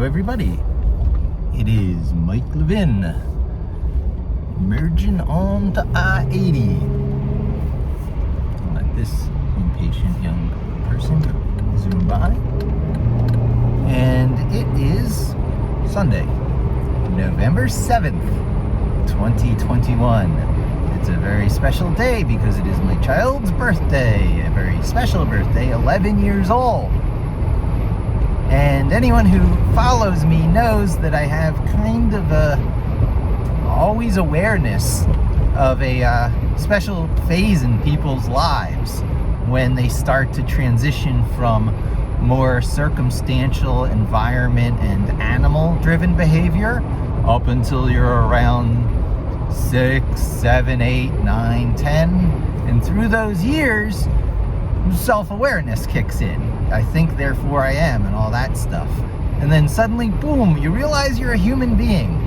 everybody. It is Mike Levin, merging on to I-80. Let this impatient young person zoom by. And it is Sunday, November 7th, 2021. It's a very special day because it is my child's birthday, a very special birthday, 11 years old. And anyone who follows me knows that I have kind of always awareness of a special phase in people's lives when they start to transition from more circumstantial environment and animal-driven behavior up until you're around 6, 7, 8, 9, 10. And through those years, self-awareness kicks in. I think, therefore I am, and all that stuff. And then suddenly, boom, you realize you're a human being.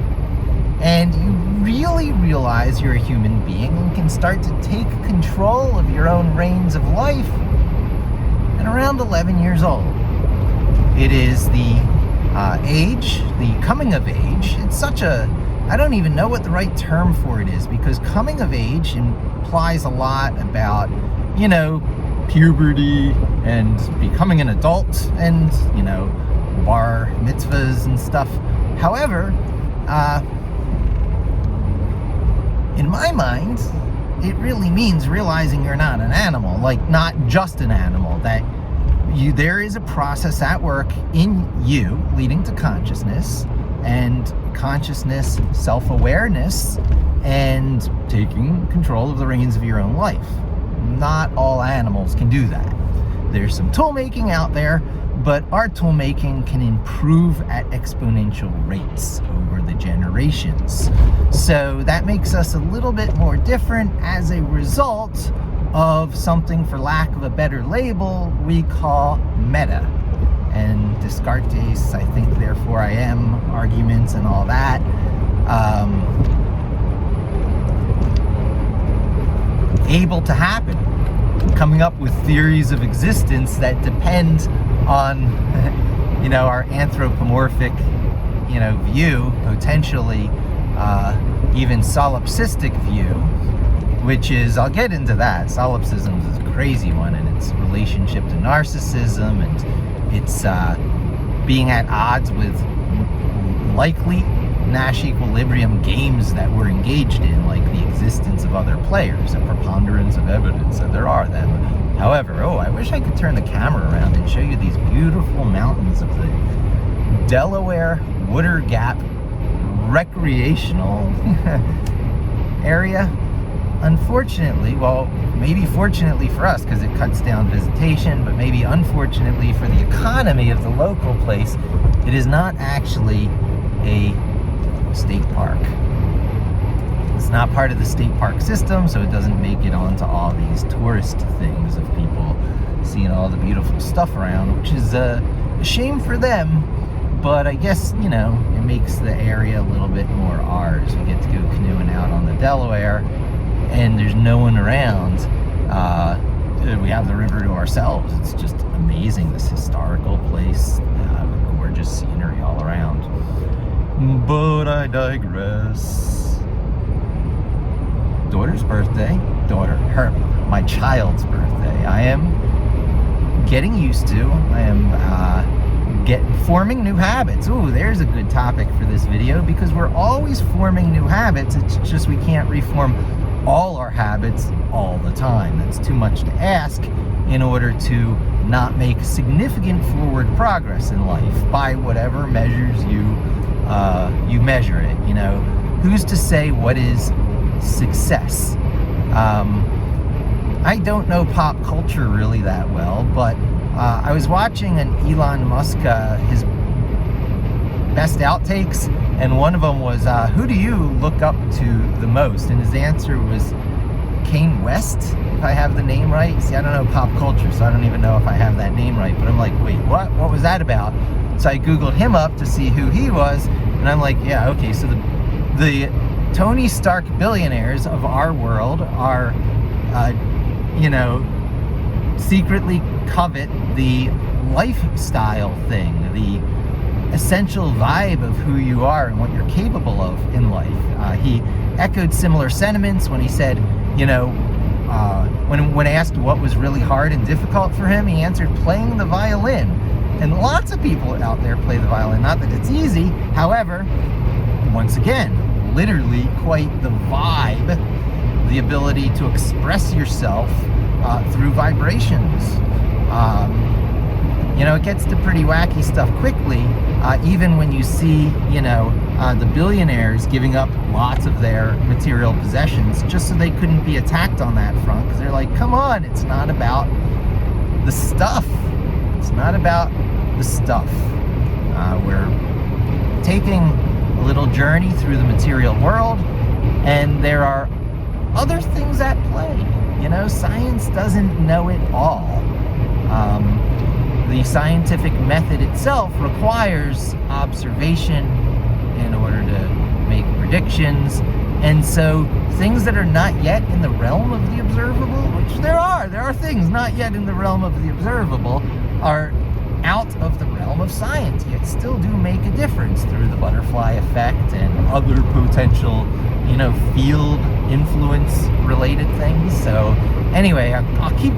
And you really realize you're a human being and can start to take control of your own reins of life at around 11 years old. It is the age, the coming of age. It's such a, I don't even know what the right term for it is, because coming of age implies a lot about, puberty and becoming an adult and, bar mitzvahs and stuff. However, in my mind, it really means realizing you're not an animal, like not just an animal, that there is a process at work in you leading to consciousness, and consciousness, self-awareness, and taking control of the reins of your own life. Not all animals can do that. There's some tool making out there, but our tool making can improve at exponential rates over the generations. So that makes us a little bit more different as a result of something, for lack of a better label, we call meta. And Descartes, I think, therefore I am, arguments and all that. Able to happen. Coming up with theories of existence that depend on, our anthropomorphic, view, potentially even solipsistic view, which is, I'll get into that. Solipsism is a crazy one, and its relationship to narcissism, and it's being at odds with likely Nash equilibrium games that we're engaged in, like the existence of other players, a preponderance of evidence that there are them. However, I wish I could turn the camera around and show you these beautiful mountains of the Delaware Water Gap recreational area. Unfortunately, well, maybe fortunately for us, because it cuts down visitation, but maybe unfortunately for the economy of the local place, it is not actually a state park. It's not part of the state park system, so it doesn't make it onto all these tourist things of people seeing all the beautiful stuff around, which is a shame for them, but I guess, it makes the area a little bit more ours. We get to go canoeing out on the Delaware, and there's no one around. We have the river to ourselves. It's just amazing, this historical place, gorgeous scenery all around. But I digress. Daughter's birthday. My child's birthday. I am getting used to. I am forming new habits. Ooh, there's a good topic for this video, because we're always forming new habits. It's just we can't reform all our habits all the time. That's too much to ask in order to not make significant forward progress in life by whatever measures you measure it. Who's to say what is success? I don't know pop culture really that well, but I was watching an Elon Musk, his best outtakes, and one of them was, who do you look up to the most? And his answer was Kanye West, if I have the name right. See, I don't know pop culture, so I don't even know if I have that name right, but I'm like, wait, what? What was that about? So I Googled him up to see who he was, and I'm like, yeah, okay, so the Tony Stark billionaires of our world are, secretly covet the lifestyle thing, the essential vibe of who you are and what you're capable of in life. He echoed similar sentiments when he said, when asked what was really hard and difficult for him, he answered playing the violin. And lots of people out there play the violin. Not that it's easy, however, once again, literally quite the vibe, the ability to express yourself through vibrations. It gets to pretty wacky stuff quickly, even when you see, the billionaires giving up lots of their material possessions just so they couldn't be attacked on that front, because they're like, come on, it's not about the stuff. It's not about the stuff. We're taking a little journey through the material world, and there are other things at play. Science doesn't know it all. The scientific method itself requires observation in order to make predictions. And so things that are not yet in the realm of the observable, which there are things not yet in the realm of the observable, are out of the realm of science, yet still do make a difference through the butterfly effect and other potential, field influence related things. So anyway, I'll keep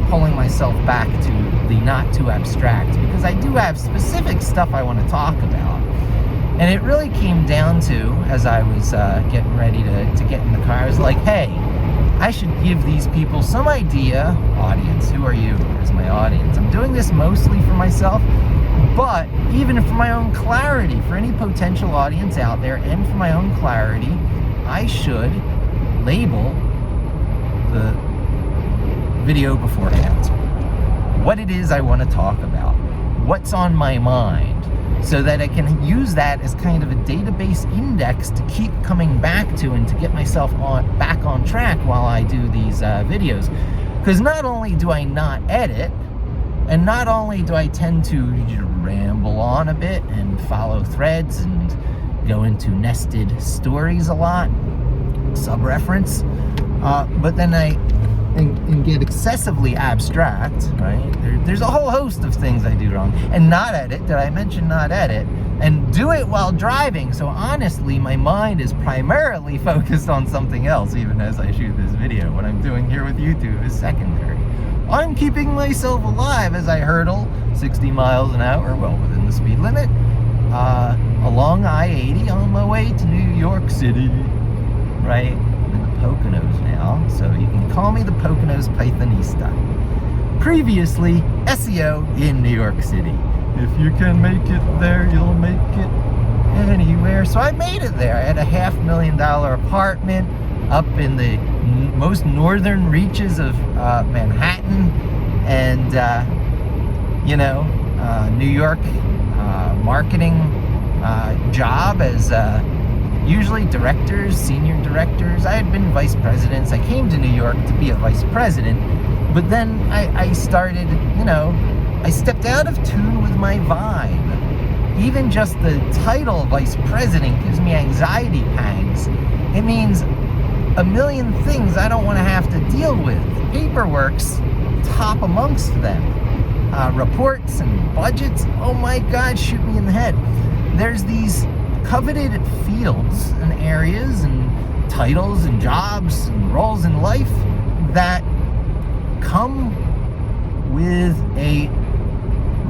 pulling myself back to the not too abstract, because I do have specific stuff I want to talk about. And it really came down to, as I was getting ready to get in the car, I was like, hey, I should give these people some idea. Audience, who are you? Where's my audience? I'm doing this mostly for myself, but even for my own clarity, for any potential audience out there, and for my own clarity, I should label the video beforehand what it is I want to talk about, what's on my mind, so that I can use that as kind of a database index to keep coming back to and to get myself back on track while I do these videos. Because not only do I not edit, and not only do I tend to ramble on a bit and follow threads and go into nested stories a lot, sub-reference, but then and get excessively abstract, right? There's a whole host of things I do wrong. And not edit, did I mention not edit? And do it while driving, so honestly, my mind is primarily focused on something else, even as I shoot this video. What I'm doing here with YouTube is secondary. I'm keeping myself alive as I hurtle 60 miles an hour, well within the speed limit, along I-80 on my way to New York City, right? Poconos now, so you can call me the Poconos Pythonista. Previously, SEO in New York City. If you can make it there, you'll make it anywhere. So I made it there. I had a $500,000 apartment up in the most northern reaches of Manhattan, and New York marketing job as usually directors, senior directors. I had been vice presidents. I came to New York to be a vice president, but then I started, I stepped out of tune with my vibe. Even just the title vice president gives me anxiety pangs. It means a million things I don't want to have to deal with. Paperwork's top amongst them. Reports and budgets, oh my God, shoot me in the head. There's these coveted fields and areas and titles and jobs and roles in life that come with a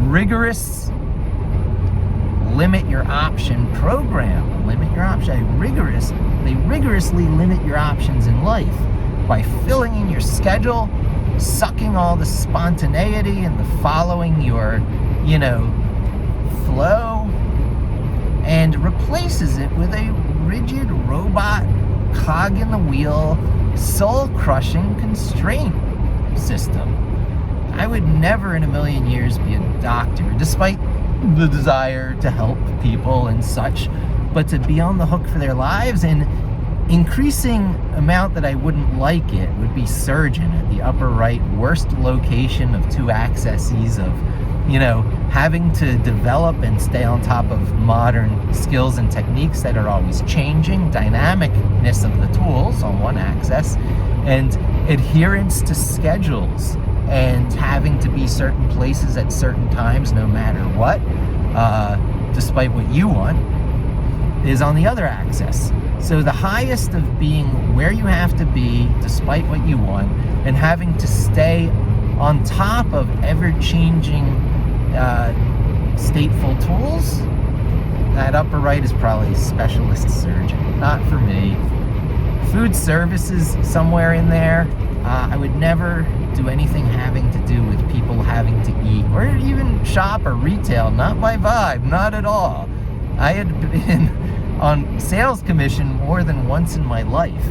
rigorous limit your option program. Limit your option. They rigorously limit your options in life by filling in your schedule, sucking all the spontaneity and the following your, flow, and replaces it with a rigid robot, cog in the wheel, soul-crushing constraint system. I would never in a million years be a doctor, despite the desire to help people and such, but to be on the hook for their lives. And increasing amount that I wouldn't like it would be surgeon at the upper right, worst location of two accesses of, having to develop and stay on top of modern skills and techniques that are always changing, dynamicness of the tools on one axis, and adherence to schedules, and having to be certain places at certain times no matter what, despite what you want, is on the other axis. So the highest of being where you have to be despite what you want, and having to stay on top of ever-changing stateful tools, that upper right is probably specialist surgeon, not for me. Food services somewhere in there. I would never do anything having to do with people having to eat, or even shop or retail. Not my vibe, not at all. I had been on sales commission more than once in my life,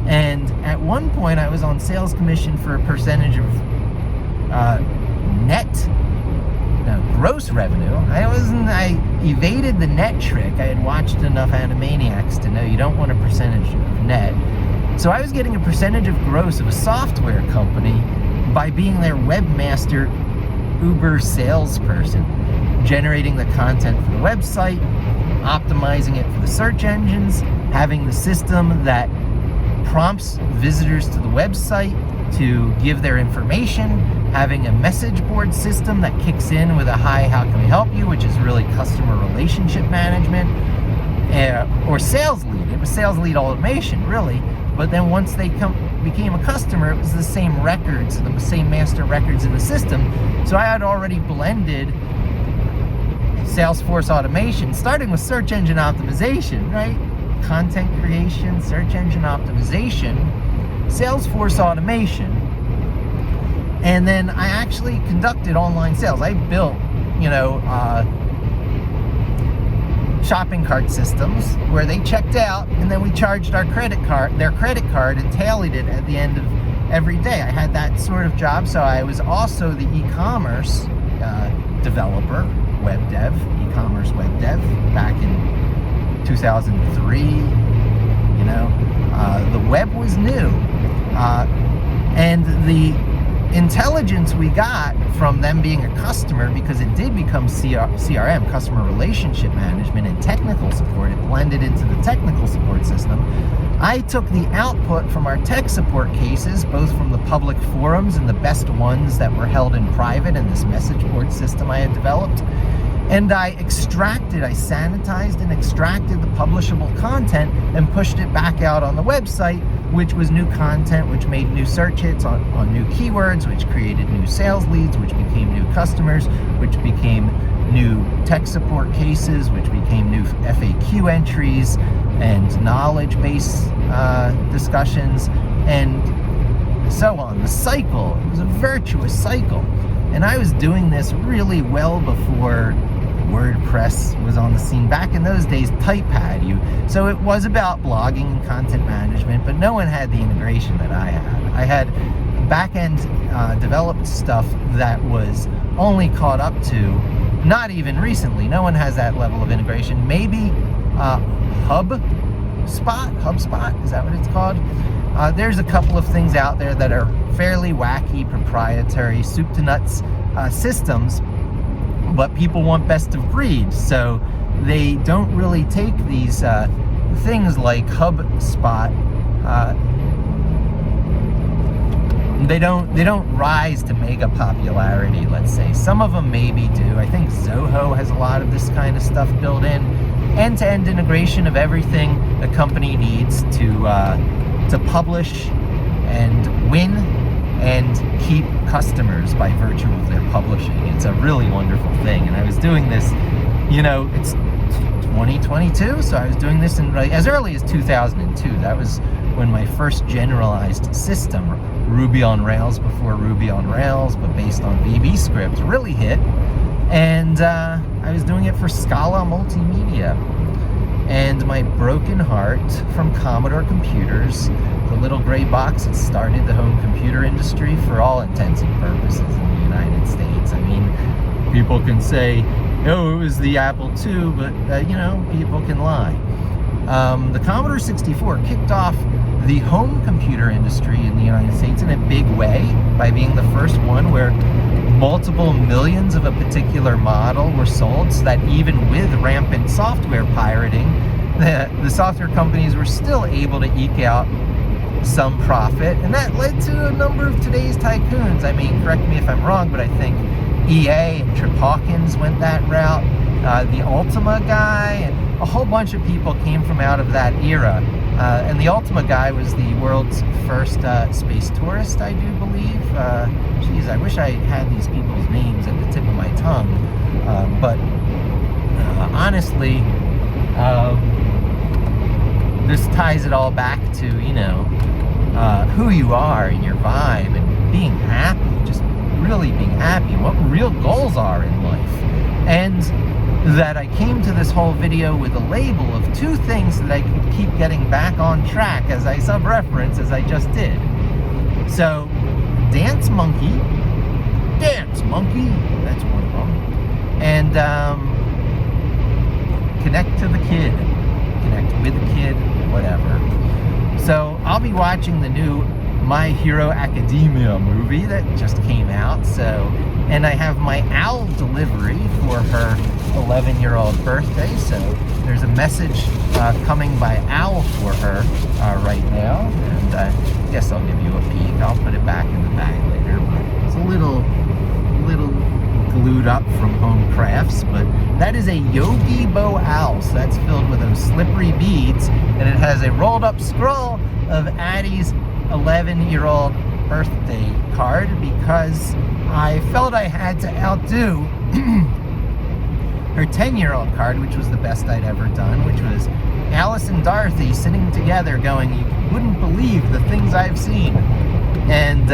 and at one point I was on sales commission for a percentage of gross revenue. I evaded the net trick. I had watched enough Animaniacs to know you don't want a percentage of net. So I was getting a percentage of gross of a software company by being their webmaster, Uber salesperson, generating the content for the website, optimizing it for the search engines, having the system that prompts visitors to the website to give their information, having a message board system that kicks in with a hi, how can we help you, which is really customer relationship management, or sales lead. It was sales lead automation, really. But then once they became a customer, it was the same records, the same master records in the system. So I had already blended Salesforce automation, starting with search engine optimization, right? Content creation, search engine optimization, Salesforce automation, and then I actually conducted online sales. I built, shopping cart systems where they checked out, and then we charged their credit card, and tallied it at the end of every day. I had that sort of job, so I was also the e-commerce developer, web dev, e-commerce web dev back in 2003. The web was new, and the intelligence we got from them being a customer, because it did become CRM, customer relationship management, and technical support. It blended into the technical support system. I took the output from our tech support cases, both from the public forums and the best ones that were held in private in this message board system I had developed, and I sanitized and extracted the publishable content and pushed it back out on the website, which was new content, which made new search hits on new keywords, which created new sales leads, which became new customers, which became new tech support cases, which became new FAQ entries and knowledge base discussions, and so on. The cycle, it was a virtuous cycle. And I was doing this really well before WordPress was on the scene. Back in those days, TypePad. So it was about blogging and content management, but no one had the integration that I had. I had back-end developed stuff that was only caught up to, not even recently. No one has that level of integration. Maybe HubSpot, is that what it's called? There's a couple of things out there that are fairly wacky, proprietary, soup to nuts systems, but people want best of breed, so they don't really take these things like HubSpot. They don't rise to mega popularity, let's say. Some of them maybe do. I think Zoho has a lot of this kind of stuff built in. End-to-end integration of everything a company needs to publish and win and keep customers by virtue of their publishing. It's a really wonderful thing. And I was doing this, it's 2022, so I was doing this in as early as 2002. That was when my first generalized system, Ruby on Rails before Ruby on Rails, but based on VB script, really hit. And I was doing it for Scala Multimedia. And my broken heart from Commodore computers, the little gray box that started the home computer industry for all intents and purposes in the United States. I mean, people can say, oh, it was the Apple II, but, people can lie. The Commodore 64 kicked off the home computer industry in the United States in a big way by being the first one where multiple millions of a particular model were sold, so that even with rampant software pirating, the software companies were still able to eke out some profit, and that led to a number of today's tycoons. I mean, correct me if I'm wrong, but I think EA and Trip Hawkins went that route. the Ultima guy, and a whole bunch of people came from out of that era. And the Ultima guy was the world's first space tourist, I do believe. Geez, I wish I had these people's names at the tip of my tongue. But honestly, this ties it all back to, you know, who you are and your vibe and being happy, just really being happy, and what real goals are in life. And that I came to this whole video with a label of 2 things that I could keep getting back on track as I sub-reference as I just did. So, dance monkey, that's one of them. And connect to the kid, connect with the kid, whatever. So I'll be watching the new My Hero Academia movie that just came out. So, and I have my owl delivery for her 11-year-old birthday. So there's a message coming by owl for her right now. And I guess I'll give you a peek. I'll put it back in the bag later. But it's a little glued up from Home Crafts, but that is a Yogi Bow owl, so that's filled with those slippery beads, and it has a rolled up scroll of Addie's 11-year-old birthday card, because I felt I had to outdo her 10-year-old card, which was the best I'd ever done, which was Alice and Dorothy sitting together going, "You wouldn't believe the things I've seen." And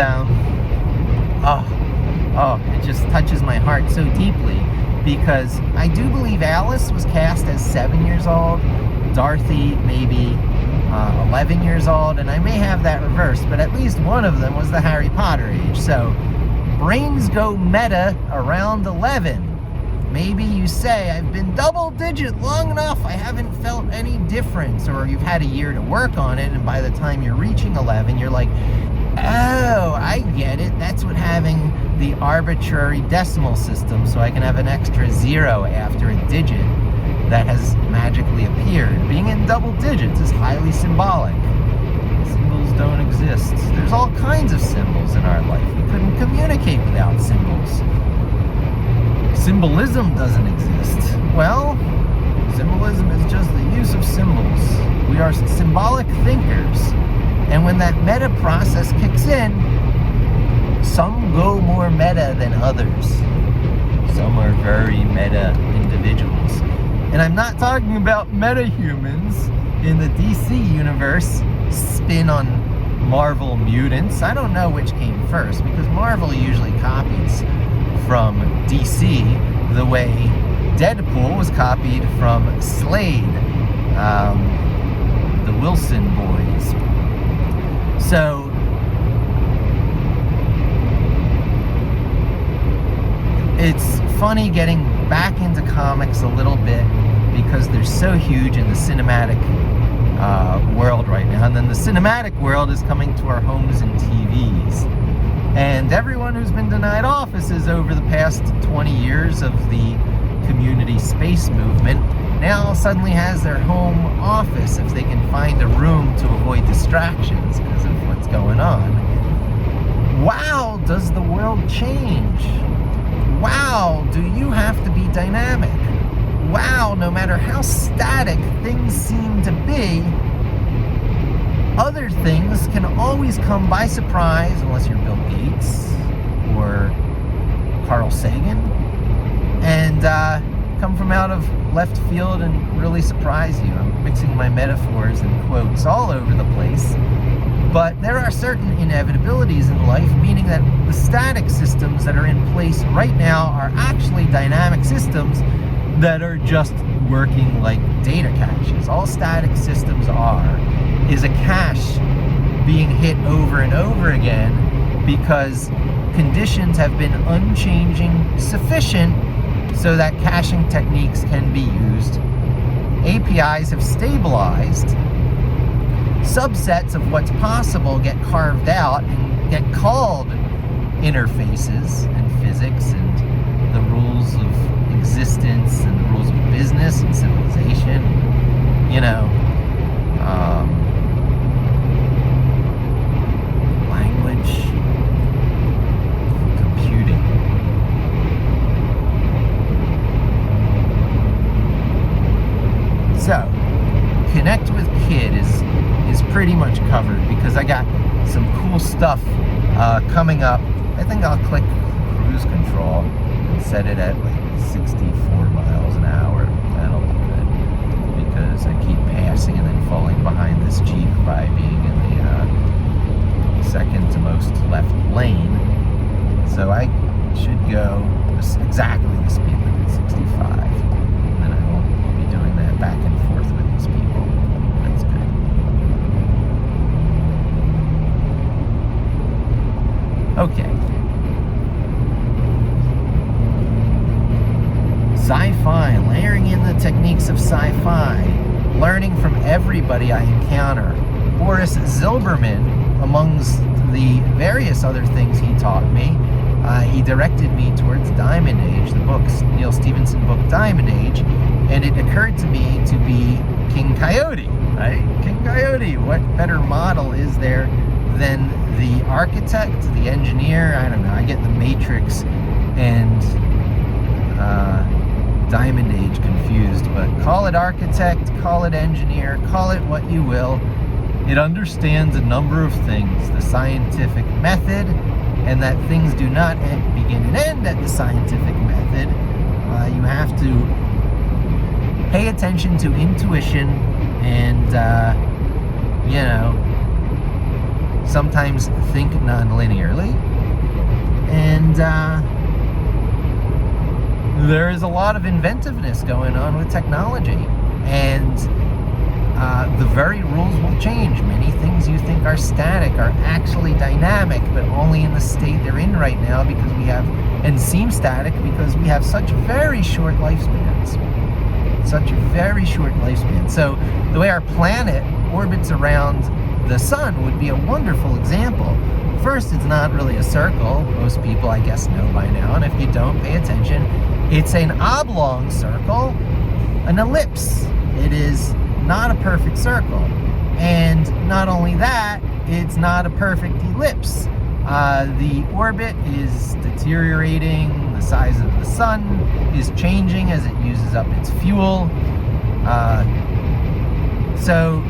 it just touches my heart so deeply, because I do believe Alice was cast as 7 years old, Dorothy maybe 11 years old, and I may have that reversed, but at least one of them was the Harry Potter age. So brains go meta around 11. Maybe you say, I've been double digit long enough, I haven't felt any difference, or you've had a year to work on it, and by the time you're reaching 11, you're like, oh, I get it. That's what having the arbitrary decimal system, so I can have an extra 0 after a digit that has magically appeared. Being in double digits is highly symbolic. Symbols don't exist. There's all kinds of symbols in our life. We couldn't communicate without symbols. Symbolism doesn't exist. Well, symbolism is just the use of symbols. We are symbolic thinkers. And when that meta process kicks in, some go more meta than others. Some are very meta individuals. And I'm not talking about meta-humans in the DC universe spin on Marvel mutants. I don't know which came first, because Marvel usually copies from DC the way Deadpool was copied from Slade, the Wilson boys. So it's funny getting back into comics a little bit, because they're so huge in the cinematic world right now. And then the cinematic world is coming to our homes and TVs. And everyone who's been denied offices over the past 20 years of the community space movement now suddenly has their home office if they can find a room to avoid distractions because of what's going on. Wow, does the world change? Wow, do you have to be dynamic? Wow, no matter how static things seem to be, other things can always come by surprise, unless you're Bill Gates or Carl Sagan, and come from out of left field and really surprise you. I'm mixing my metaphors and quotes all over the place, but there are certain inevitabilities in life, meaning that the static systems that are in place right now are actually dynamic systems that are just working like data caches. All static systems is a cache being hit over and over again because conditions have been unchanging sufficient so that caching techniques can be used. APIs have stabilized. Subsets of what's possible get carved out and get called interfaces and physics and the rules of existence and the rules of business and civilization, you know, language, computing. pretty much covered because I got some cool stuff coming up. I think I'll click cruise control and set it at like 64 miles an hour. That'll be good because I keep passing and then falling behind this Jeep by being in the second to most left lane. So I should go exactly the speed limit, 65. And then I won't be doing that back and forth with these people. That's good. Okay. Sci-fi, layering in the techniques of sci-fi, learning from everybody I encounter. Boris Zilberman, amongst the various other things he taught me, he directed me towards Diamond Age, the book, Neil Stephenson book Diamond Age, and it occurred to me to be King Coyote, right? King Coyote, what better model is there than the architect, the engineer? I don't know, I get the Matrix and Diamond Age confused, but call it architect, call it engineer, call it what you will. It understands a number of things, the scientific method, and that things do not begin and end at the scientific method. You have to pay attention to intuition and, you know, sometimes think non-linearly. And there is a lot of inventiveness going on with technology. And the very rules will change. Many things you think are static are actually dynamic, but only in the state they're in right now because we have, and seem static because we have such very short lifespans. Such very short lifespans. So the way our planet orbits around the sun would be a wonderful example. First, it's not really a circle. Most people, I guess, know by now, and if you don't pay attention, it's an oblong circle, an ellipse. It is not a perfect circle. And not only that, it's not a perfect ellipse. The orbit is deteriorating, the size of the sun is changing as it uses up its fuel. So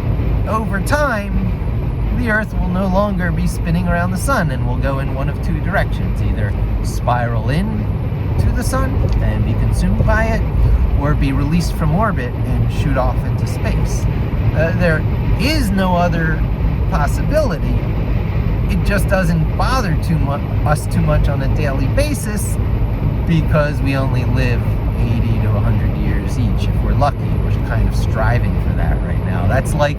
over time, the Earth will no longer be spinning around the sun and will go in one of two directions, either spiral in to the sun and be consumed by it, or be released from orbit and shoot off into space. There is no other possibility. It just doesn't bother us too much on a daily basis because we only live 80 to 100 years each if we're lucky. We're kind of striving for that right now. That's like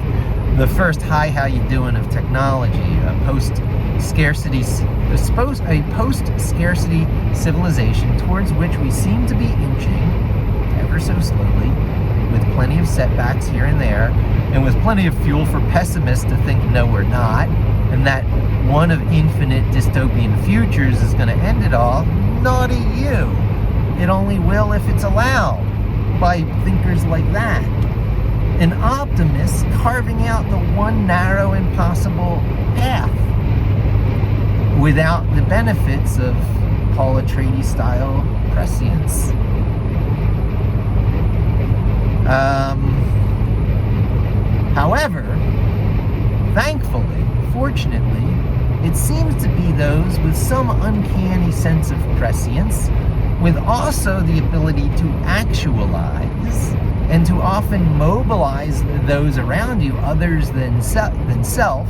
the first hi, how you doing of technology, a post-scarcity civilization towards which we seem to be inching ever so slowly, with plenty of setbacks here and there, and with plenty of fuel for pessimists to think no, we're not, and that one of infinite dystopian futures is going to end it all. Naughty you. It only will if it's allowed by thinkers like that. An optimist carving out the one narrow, impossible path without the benefits of Paul Atreides-style prescience. However, thankfully, fortunately, it seems to be those with some uncanny sense of prescience, with also the ability to actualize and to often mobilize those around you, others than self.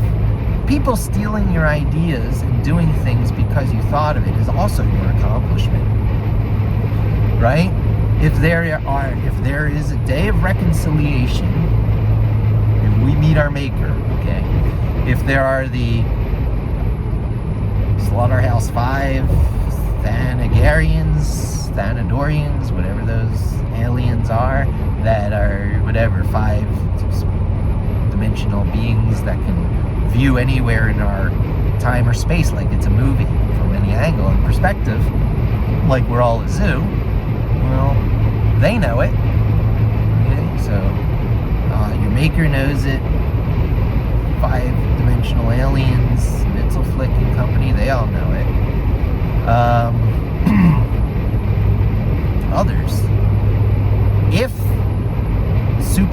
People stealing your ideas and doing things because you thought of it is also your accomplishment, right? If there is a day of reconciliation, if we meet our Maker, okay? If there are the Slaughterhouse 5, Thanadorians, whatever those aliens are, that are, whatever, 5-dimensional beings that can view anywhere in our time or space like it's a movie from any angle and perspective, like we're all a zoo. Well, they know it. Okay, so your Maker knows it. 5-dimensional aliens, Mitzelflick and company, they all know it. Others. If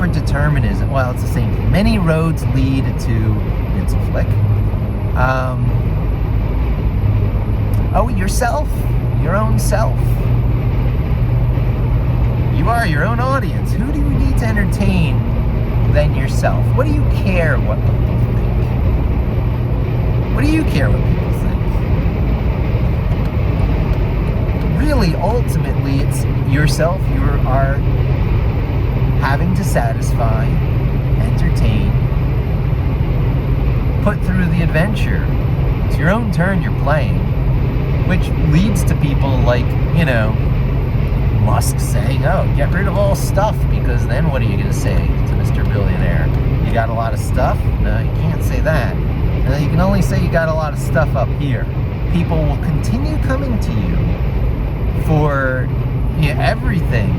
corporate determinism. Well, it's the same thing. Many roads lead to, it's a flick. Yourself, your own self. You are your own audience. Who do you need to entertain than yourself? What do you care what people think? What do you care what people think? Really, ultimately, it's yourself you are having to satisfy, entertain, put through the adventure. It's your own turn you're playing, which leads to people like, Musk saying, get rid of all stuff, because then what are you going to say to Mr. Billionaire? You got a lot of stuff? No, you can't say that. You can only say you got a lot of stuff up here. People will continue coming to you for everything,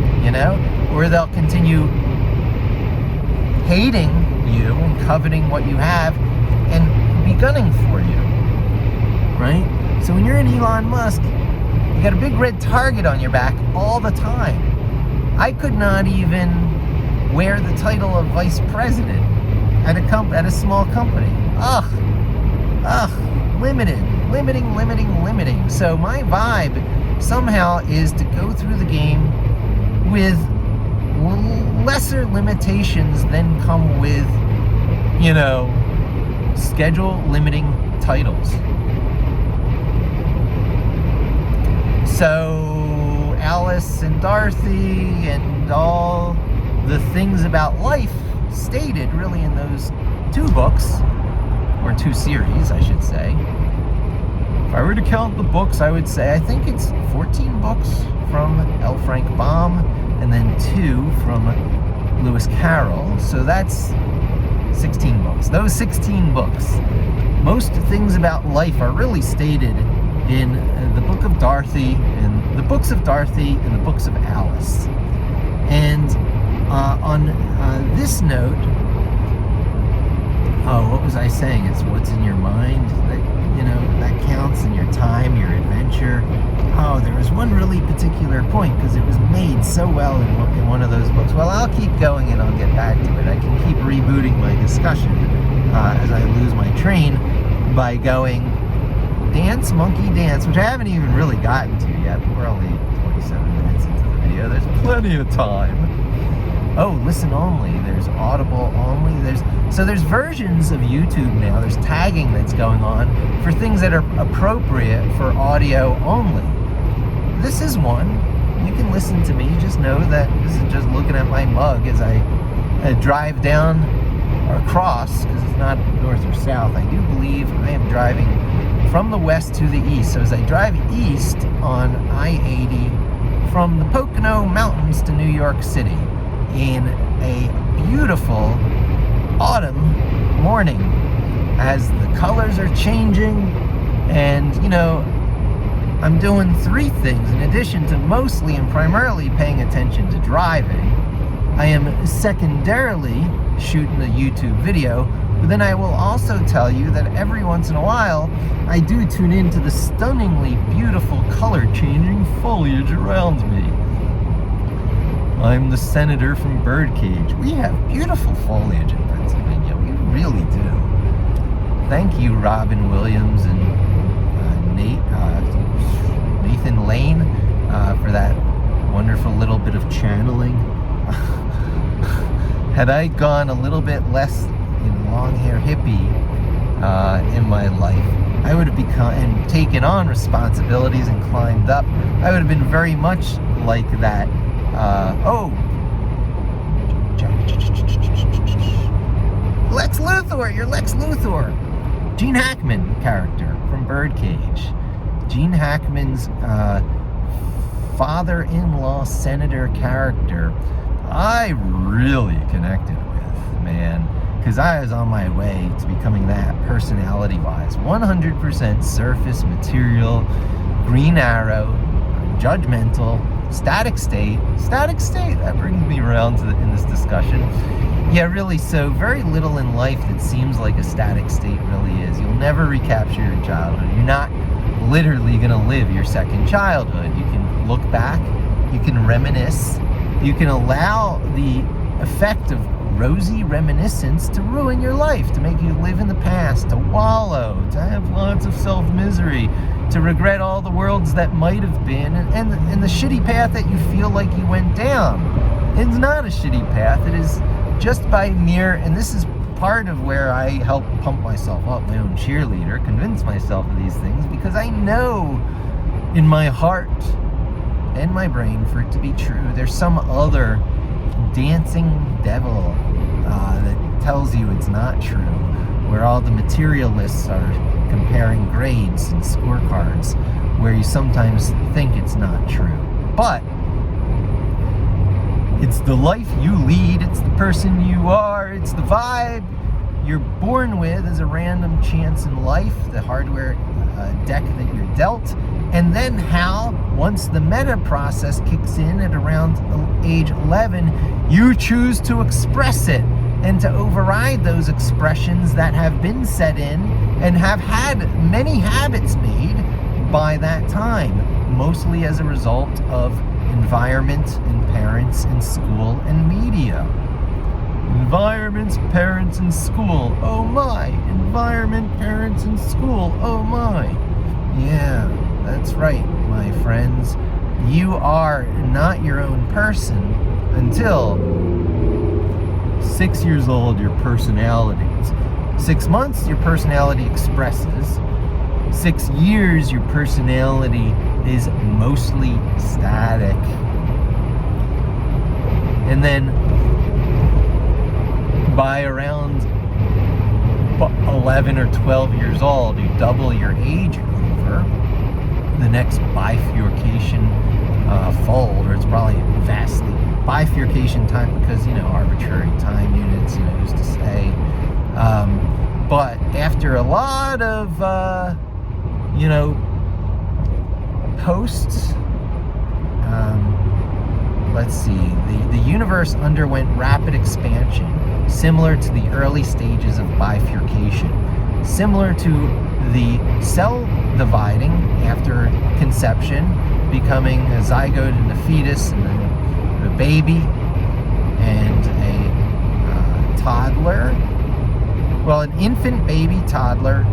or they'll continue hating you and coveting what you have and be gunning for you, right? So when you're in Elon Musk, you got a big red target on your back all the time. I could not even wear the title of vice president at a small company. Limiting. So my vibe somehow is to go through the game with lesser limitations than come with, schedule limiting titles. So Alice and Dorothy and all the things about life stated really in those 2 books, or 2 series, I should say. If I were to count the books, I would say I think it's 14 books from L. Frank Baum, and then 2 from Lewis Carroll. So that's 16 books. Those 16 books, most things about life are really stated in the book of Dorothy, and the books of Dorothy, and the books of Alice. And on this note, what was I saying? It's what's in your mind that that counts, in your time, your adventure. There was one really particular point, because it was made so well in one of those books. Well, I'll keep going and I'll get back to it. I can keep rebooting my discussion as I lose my train by going dance, monkey dance, which I haven't even really gotten to yet, but we're only 27 minutes into the video. There's plenty of time. Listen only. There's audible only. There's versions of YouTube now. There's tagging that's going on for things that are appropriate for audio only. This is one. You can listen to me. Just know that this is just looking at my mug as I drive down or across, because it's not north or south. I do believe I am driving from the west to the east. So as I drive east on I-80 from the Pocono Mountains to New York City in a beautiful autumn morning, as the colors are changing, and I'm doing 3 things in addition to mostly and primarily paying attention to driving. I am secondarily shooting a YouTube video, but then I will also tell you that every once in a while I do tune into the stunningly beautiful color changing foliage around me. I'm the senator from Birdcage. We have beautiful foliage in Pennsylvania. We really do. Thank you, Robin Williams and Nathan Lane, for that wonderful little bit of channeling. Had I gone a little bit less long hair hippie in my life, I would have become and taken on responsibilities and climbed up. I would have been very much like that. Lex Luthor, you're Lex Luthor. Gene Hackman character from Birdcage. Gene Hackman's father-in-law senator character, I really connected with, man, because I was on my way to becoming that personality-wise. 100% surface material, Green Arrow, judgmental, static state, that brings me around to in this discussion. Yeah, really, so very little in life that seems like a static state really is. You'll never recapture your childhood. You're not literally going to live your second childhood. You can look back, you can reminisce, you can allow the effect of rosy reminiscence to ruin your life, to make you live in the past, to wallow, to have lots of self-misery, to regret all the worlds that might have been, and the shitty path that you feel like you went down. It's not a shitty path. It is just by mere, and this is part of where I help pump myself up, my own cheerleader, convince myself of these things, because I know in my heart and my brain for it to be true. There's some other dancing devil that tells you it's not true, where all the materialists are comparing grades and scorecards, where you sometimes think it's not true. But it's the life you lead, it's the person you are, it's the vibe you're born with as a random chance in life, the hardware deck that you're dealt, and then how, once the meta process kicks in at around age 11, you choose to express it and to override those expressions that have been set in and have had many habits made by that time, mostly as a result of environment and parents and school and media. Environment, parents, and school, oh my. Environment, parents, and school, oh my. Yeah, that's right, my friends. You are not your own person until 6 years old, your personality. 6 months, your personality expresses. 6 years, your personality is mostly static. And then by around 11 or 12 years old, you double your age over. The next bifurcation fold, or it's probably vastly bifurcation time, because, arbitrary time units, who's to say. But after a lot of, posts, let's see, the universe underwent rapid expansion, similar to the early stages of bifurcation, similar to the cell dividing after conception, becoming a zygote and a fetus and a baby and a toddler. Well, an infant, baby, toddler,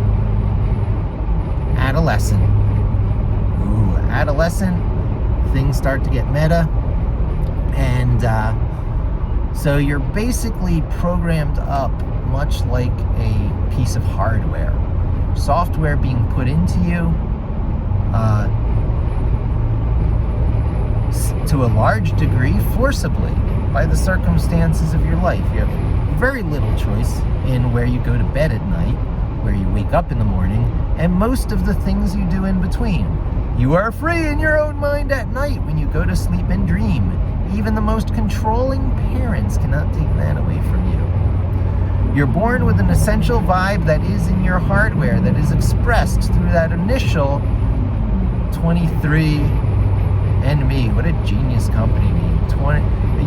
adolescent. Ooh, adolescent, things start to get meta. And so you're basically programmed up much like a piece of hardware. Software being put into you to a large degree forcibly by the circumstances of your life. You have very little choice in where you go to bed at night, where you wake up in the morning, and most of the things you do in between. You are free in your own mind at night when you go to sleep and dream. Even the most controlling parents cannot take that away from you. You're born with an essential vibe that is in your hardware, that is expressed through that initial 23andMe. What a genius company name.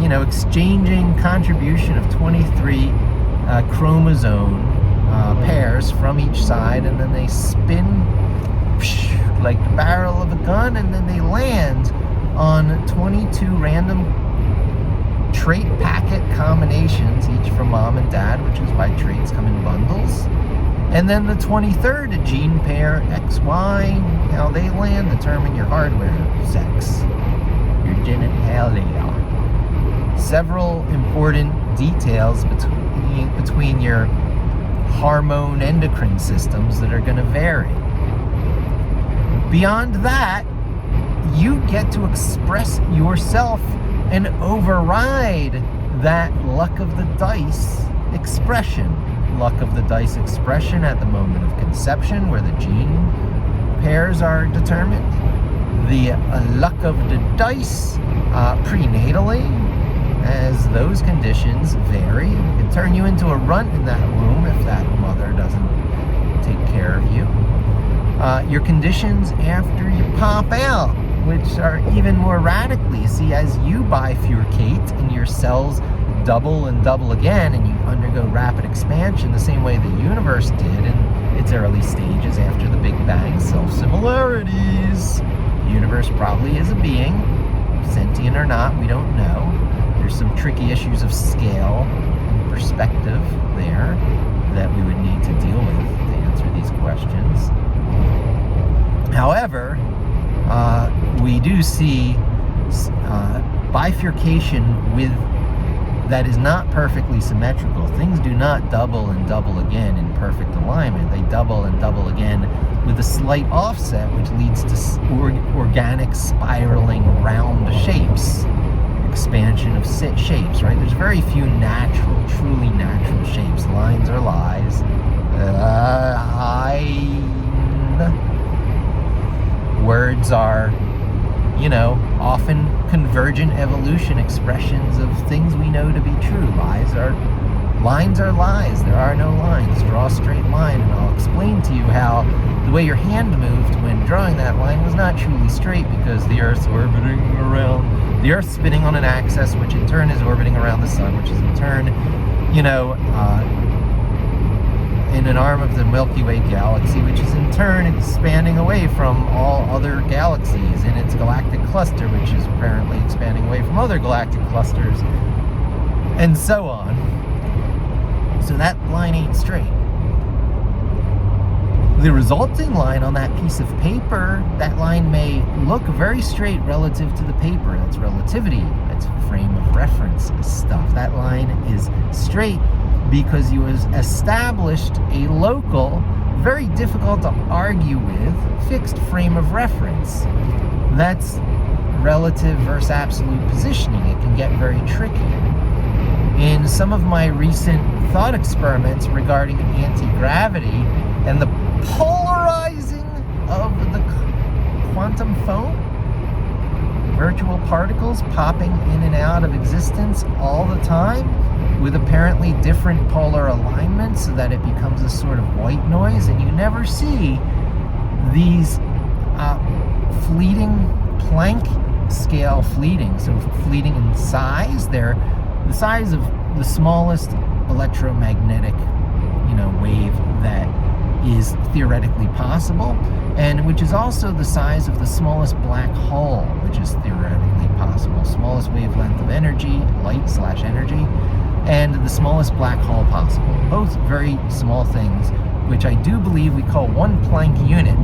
Exchanging contribution of 23 chromosome pairs from each side, and then they spin like the barrel of a gun, and then they land on 22 random trait packet combinations, each from mom and dad, which is why traits come in bundles. And then the 23rd, a gene pair XY, how they land determine your hardware sex, your genitalia. Several important details between your hormone endocrine systems that are going to vary. Beyond that, you get to express yourself and override that luck of the dice expression. Luck of the dice expression at the moment of conception, where the gene pairs are determined. The luck of the dice prenatally, as those conditions vary. It can turn you into a runt in that womb if that mother doesn't take care of you. Your conditions after you pop out, which are even more radically, see, as you bifurcate and your cells double and double again, and you undergo rapid expansion the same way the universe did in its early stages after the Big Bang. Self-similarities. The universe probably is a being, sentient or not, we don't know. There's some tricky issues of scale and perspective there that we would need to deal with to answer these questions. However, we do see bifurcation that is not perfectly symmetrical. Things do not double and double again in perfect alignment. They double and double again with a slight offset, which leads to organic spiraling round shapes, expansion of shapes, right? There's very few natural, truly natural shapes. Lines are lies. Words are, often convergent evolution expressions of things we know to be true. Lines are lies. There are no lines. Draw a straight line, and I'll explain to you how the way your hand moved when drawing that line was not truly straight, because the Earth's spinning on an axis, which in turn is orbiting around the sun, which is in turn, in an arm of the Milky Way galaxy, which is in turn expanding away from all other galaxies in its galactic cluster, which is apparently expanding away from other galactic clusters, and so on. So that line ain't straight. The resulting line on that piece of paper, that line may look very straight relative to the paper. That's relativity. That's frame of reference stuff. That line is straight because you has established a local, very difficult to argue with, fixed frame of reference. That's relative versus absolute positioning. It can get very tricky. In some of my recent thought experiments regarding anti-gravity and the polarizing of the quantum foam, virtual particles popping in and out of existence all the time with apparently different polar alignments so that it becomes a sort of white noise, and you never see these fleeting Planck scale fleeting. So fleeting in size, they're the size of the smallest electromagnetic wave that is theoretically possible, and which is also the size of the smallest black hole, which is theoretically possible. Smallest wavelength of energy, light/energy, and the smallest black hole possible. Both very small things, which I do believe we call one Planck unit.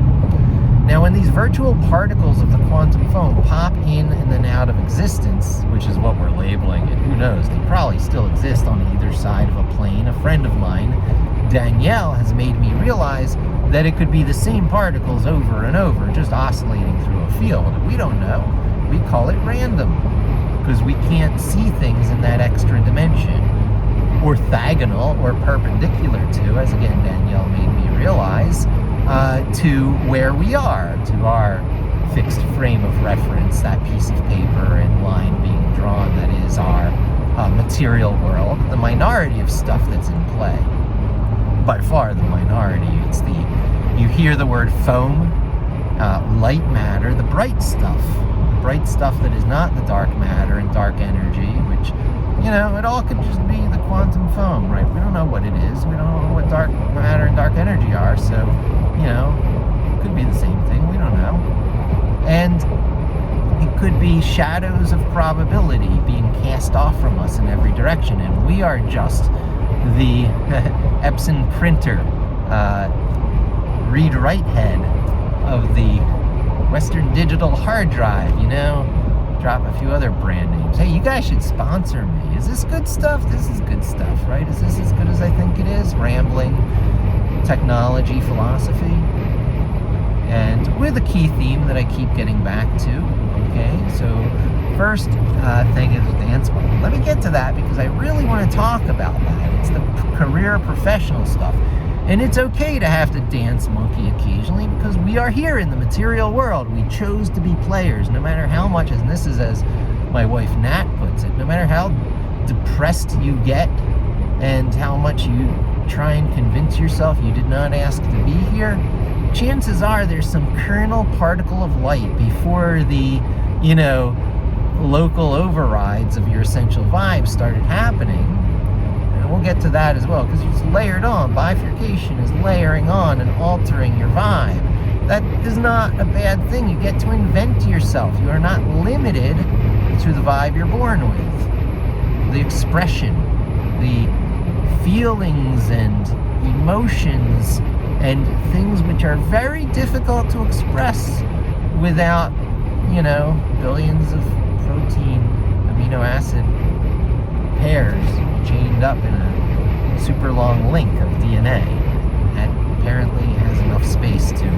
Now, when these virtual particles of the quantum foam pop in and then out of existence, which is what we're labeling it, who knows, they probably still exist on either side of a plane. A friend of mine, Danielle, has made me realize that it could be the same particles over and over, just oscillating through a field. We don't know. We call it random, because we can't see things in that extra dimension, orthogonal or perpendicular to, as again Danielle made me realize, to where we are, to our fixed frame of reference, that piece of paper and line being drawn that is our material world, the minority of stuff that's in play. By far the minority. You hear the word foam, light matter, the bright stuff that is not the dark matter and dark energy, which, it all could just be the quantum foam, right? We don't know what it is. We don't know what dark matter and dark energy are, so, it could be the same thing. We don't know. And it could be shadows of probability being cast off from us in every direction, and we are just the Epson printer, read-write head of the Western Digital hard drive, drop a few other brand names. Hey, you guys should sponsor me. Is this good stuff? This is good stuff, right? Is this as good as I think it is? Rambling, technology, philosophy, and with a key theme that I keep getting back to. Okay, so first thing is dance ball. Let me get to that because I really want to talk about that. It's the career professional stuff. And it's okay to have to dance monkey occasionally because we are here in the material world. We chose to be players, no matter how much, and this is as my wife Nat puts it, no matter how depressed you get and how much you try and convince yourself you did not ask to be here, chances are there's some kernel particle of light before the, local overrides of your essential vibes started happening. And we'll get to that as well, because it's layered on. Bifurcation is layering on and altering your vibe. That is not a bad thing. You get to invent yourself. You are not limited to the vibe you're born with. the expression, the feelings and emotions and things which are very difficult to express without, billions of protein amino acid pairs chained up in a super long link of DNA that apparently has enough space to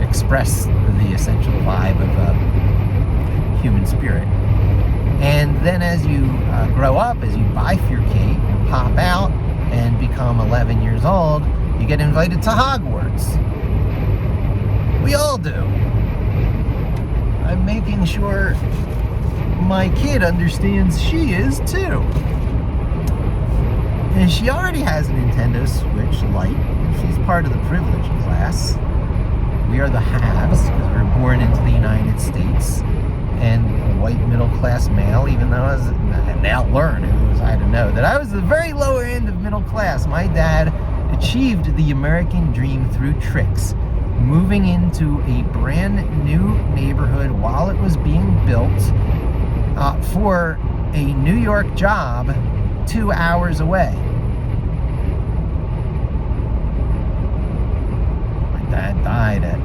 express the essential vibe of a human spirit. And then as you grow up, as you bifurcate and pop out and become 11 years old, you get invited to Hogwarts. We all do. I'm making sure my kid understands she is too. And she already has a Nintendo Switch Lite. She's part of the privileged class. We are the haves because we were born into the United States and white middle class male, even though I now learn who was I to know that I was the very lower end of middle class. My dad achieved the American dream through tricks, moving into a brand new neighborhood while it was being built for a New York job 2 hours away. My dad died at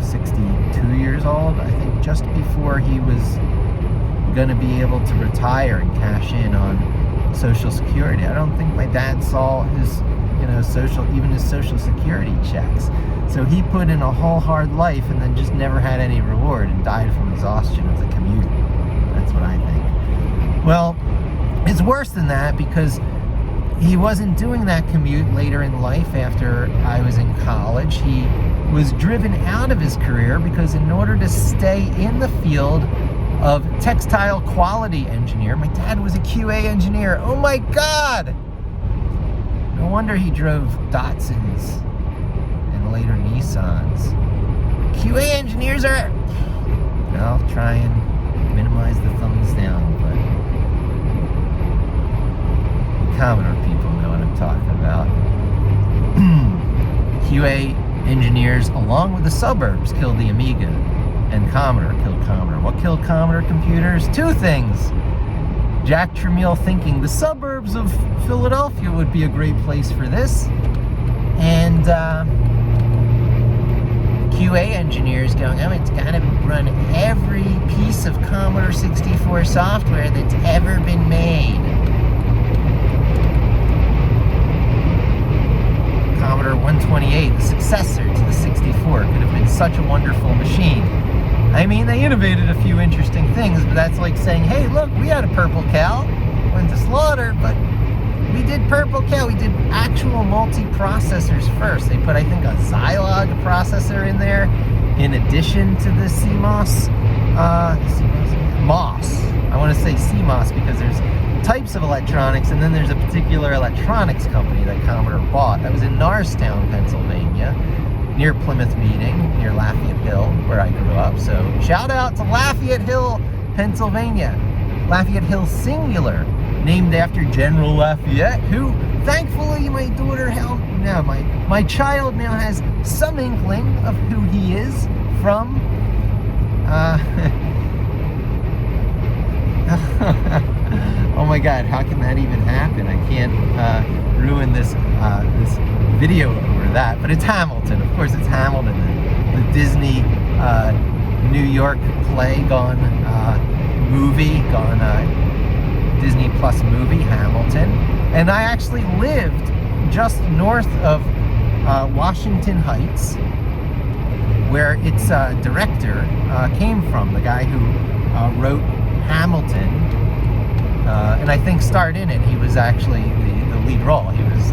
62 years old, I think, just before he was going to be able to retire and cash in on Social Security. I don't think my dad saw his his Social Security checks. So he put in a whole hard life and then just never had any reward and died from exhaustion of the commute. That's what I think. Well, it's worse than that because he wasn't doing that commute later in life after I was in college. He was driven out of his career because in order to stay in the field of textile quality engineer, my dad was a QA engineer. Oh my God! No wonder he drove Datsuns and later Nissans. QA engineers are... I'll try and minimize the thumbs down, but the Commodore people know what I'm talking about. QA engineers, along with the suburbs, killed the Amiga, and Commodore killed Commodore. What killed Commodore computers? Two things. Jack Tramiel thinking the suburbs of Philadelphia would be a great place for this, and QA engineers going, it's got to run every piece of Commodore 64 software that's ever been made. Commodore 128, the successor to the 64, could have been such a wonderful machine. I mean, they innovated a few interesting things, but that's like saying, hey, look, we had a Purple Cow, went to slaughter, but we did Purple Cow. We did actual multi-processors first. They put, I think, a Zilog processor in there in addition to the CMOS. MOS. I want to say CMOS because there's types of electronics, and then there's a particular electronics company that Commodore bought that was in Norristown, Pennsylvania, near Plymouth Meeting, near Lafayette Hill, where I grew up. So shout out to Lafayette Hill, Pennsylvania. Lafayette Hill singular, named after General Lafayette, who thankfully my daughter my child now has some inkling of who he is from. Oh my God, how can that even happen? I can't ruin this this video over that, but it's Hamilton. Of course, it's Hamilton, the Disney New York play gone Disney Plus movie, Hamilton. And I actually lived just north of Washington Heights, where its director came from, the guy who wrote Hamilton, and I think starred in it. He was actually the lead role. He was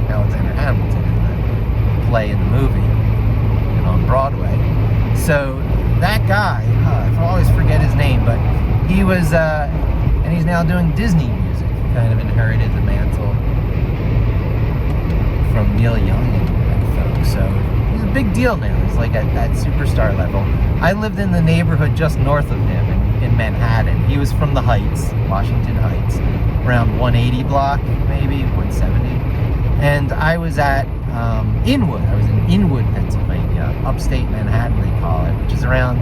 Alexander Hamilton in the play and the movie and on Broadway. So that guy, I always forget his name, but he was, and he's now doing Disney music. Kind of inherited the mantle from Neil Young and folks. So he's a big deal now. He's like at that superstar level. I lived in the neighborhood just north of him in Manhattan. He was from the Heights, Washington Heights, around 180 block, maybe 170. And I was at Inwood. I was in Inwood, Pennsylvania, upstate Manhattan they call it, which is around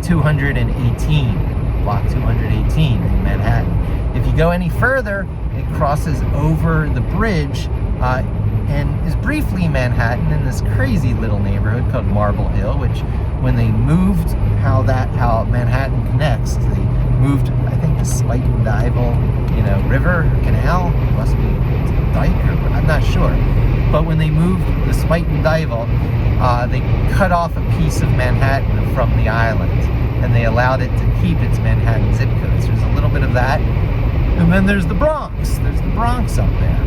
218 block 218 in Manhattan. If you go any further, it crosses over the bridge and is briefly Manhattan in this crazy little neighborhood called Marble Hill, which when they moved how Manhattan connects, they moved, I think, the Spuyten Duyvil, river, canal, must be dike, or I'm not sure. But when they moved the Spuyten Duyvil, they cut off a piece of Manhattan from the island, and they allowed it to keep its Manhattan zip codes. There's a little bit of that. And then there's the Bronx. There's the Bronx up there.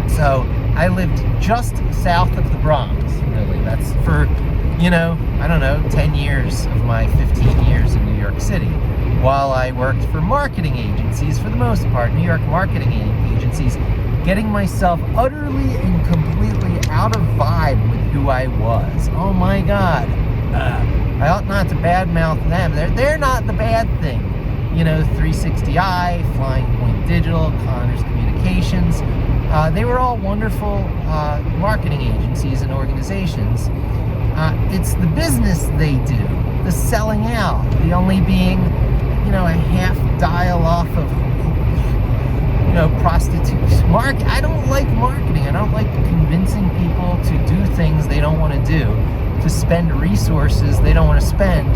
So I lived just south of the Bronx, really. That's for, 10 years of my 15 years in New York City. While I worked for marketing agencies, for the most part, New York marketing agencies, getting myself utterly and completely out of vibe with who I was. Oh my God. I ought not to badmouth them. They're not the bad thing. 360i, Flying Point Digital, Connor's Communications. They were all wonderful marketing agencies and organizations. It's the business they do, the selling out, the only being, a half dial off of, prostitutes. I don't like marketing. I don't like convincing people to do things they don't want to do, to spend resources they don't want to spend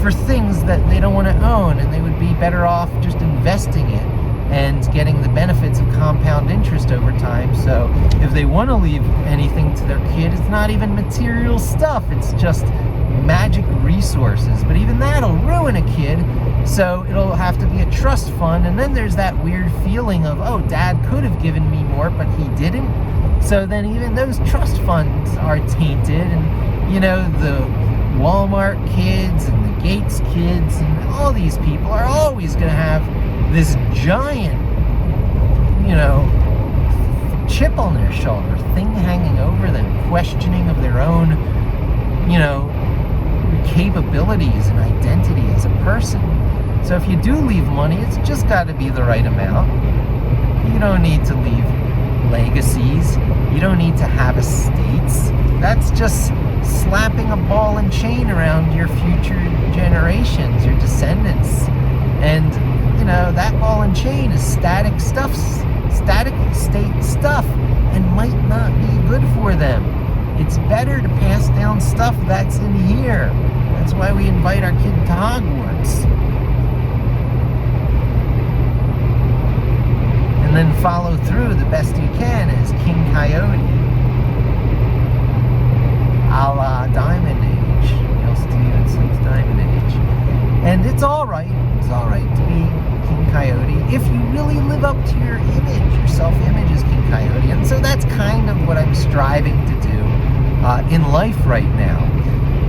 for things that they don't want to own, and they would be better off just investing it and getting the benefits of compound interest over time. So if they want to leave anything to their kid, it's not even material stuff, it's just magic resources. But even that'll ruin a kid, so it'll have to be a trust fund. And then there's that weird feeling of, oh, dad could have given me more, but he didn't. So then even those trust funds are tainted, and the Walmart kids and the Gates kids and all these people are always going to have this giant, chip on their shoulder, thing hanging over them, questioning of their own, capabilities and identity as a person. So if you do leave money, it's just got to be the right amount. You don't need to leave legacies. You don't need to have estates. That's just slapping a ball and chain around your future generations, your descendants. And that ball and chain is static state stuff, and might not be good for them. It's better to pass down stuff that's in here. That's why we invite our kid to Hogwarts. And then follow through the best you can as King Coyote, a la Diamond Age, Neil Stephenson's Diamond Age. And it's all right to be King Coyote if you really live up to your image, your self-image as King Coyote. And so that's kind of what I'm striving to do in life right now.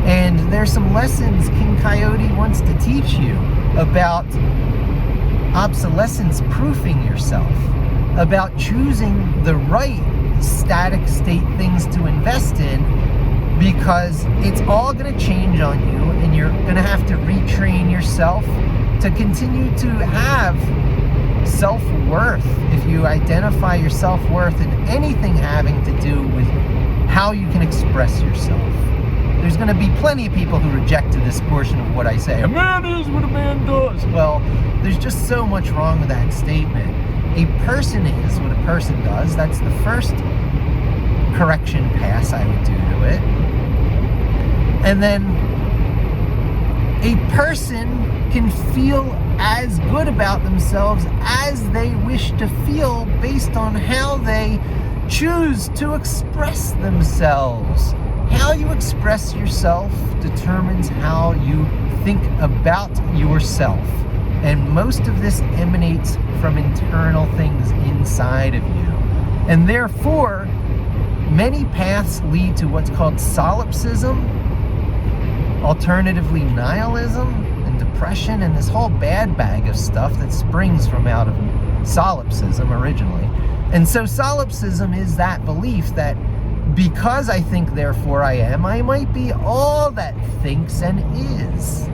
And there's some lessons King Coyote wants to teach you about obsolescence proofing yourself, about choosing the right static state things to invest in, because it's all going to change on you, and you're going to have to retrain yourself to continue to have self-worth. If you identify your self-worth in anything having to do with how you can express yourself. There's going to be plenty of people who rejected this portion of what I say. A man is what a man does. Well, there's just so much wrong with that statement. A person is what a person does. That's the first correction pass I would do to it. And then a person can feel as good about themselves as they wish to feel based on how they choose to express themselves. How you express yourself determines how you think about yourself. And most of this emanates from internal things inside of you. And therefore, many paths lead to what's called solipsism, alternatively nihilism, and depression, and this whole bad bag of stuff that springs from out of solipsism originally. And so solipsism is that belief that because I think, therefore I am, I might be all that thinks and is.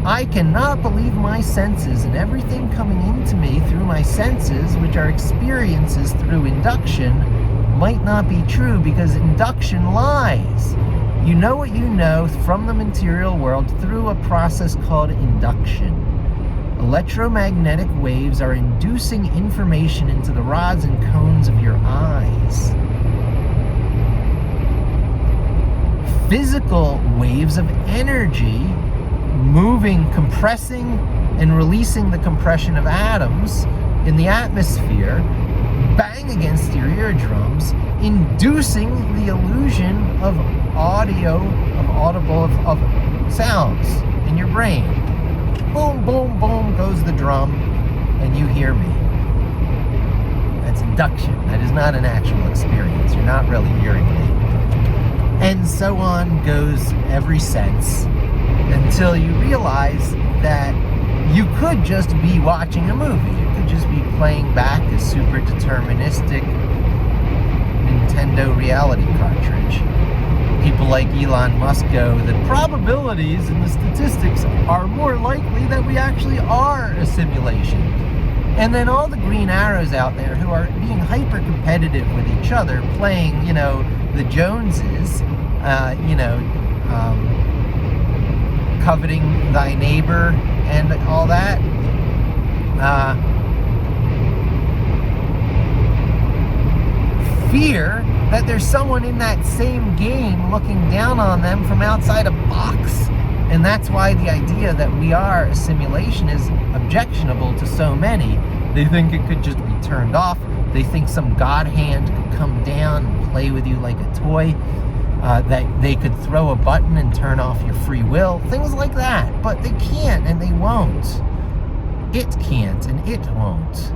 I cannot believe my senses, and everything coming into me through my senses, which are experiences through induction, might not be true, because induction lies. You know what you know from the material world through a process called induction. Electromagnetic waves are inducing information into the rods and cones of your eyes. Physical waves of energy moving, compressing, and releasing the compression of atoms in the atmosphere bang against your eardrums, inducing the illusion of audio, of audible, of sounds in your brain. Boom, boom, boom goes the drum, and you hear me. That's induction. That is not an actual experience. You're not really hearing me. And so on goes every sense until you realize that you could just be watching a movie. You could just be playing back a super deterministic Nintendo reality cartridge. People like Elon Musk go, the probabilities and the statistics are more likely that we actually are a simulation. And then all the green arrows out there who are being hyper competitive with each other, playing, the Joneses, coveting thy neighbor and all that. Fear that there's someone in that same game looking down on them from outside a box. And that's why the idea that we are a simulation is objectionable to so many. They think it could just be turned off. They think some God hand could come down and play with you like a toy. That they could throw a button and turn off your free will. Things like that. But they can't and they won't. It can't and it won't.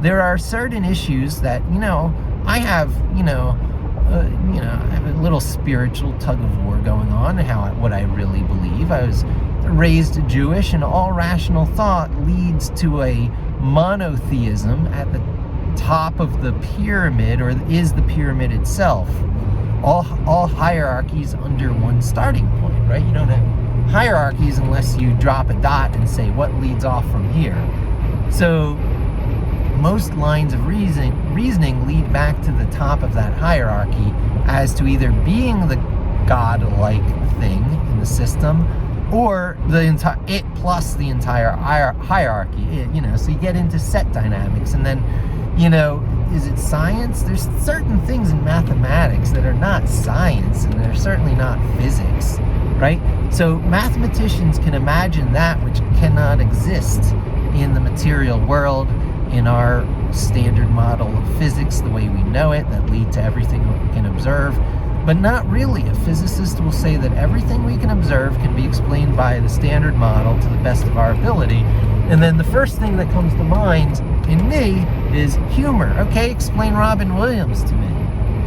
There are certain issues that, I have, I have a little spiritual tug of war going on and what I really believe. I was raised Jewish, and all rational thought leads to a monotheism at the top of the pyramid, or is the pyramid itself. All hierarchies under one starting point, right? You don't have hierarchies unless you drop a dot and say what leads off from here. So most lines of reasoning lead back to the top of that hierarchy as to either being the God-like thing in the system, or it plus the entire hierarchy. So you get into set dynamics, and then, is it science? There's certain things in mathematics that are not science, and they're certainly not physics, right? So mathematicians can imagine that which cannot exist in the material world, in our standard model of physics, the way we know it, that lead to everything we can observe. But not really. A physicist will say that everything we can observe can be explained by the standard model to the best of our ability. And then the first thing that comes to mind in me is humor. Okay, explain Robin Williams to me.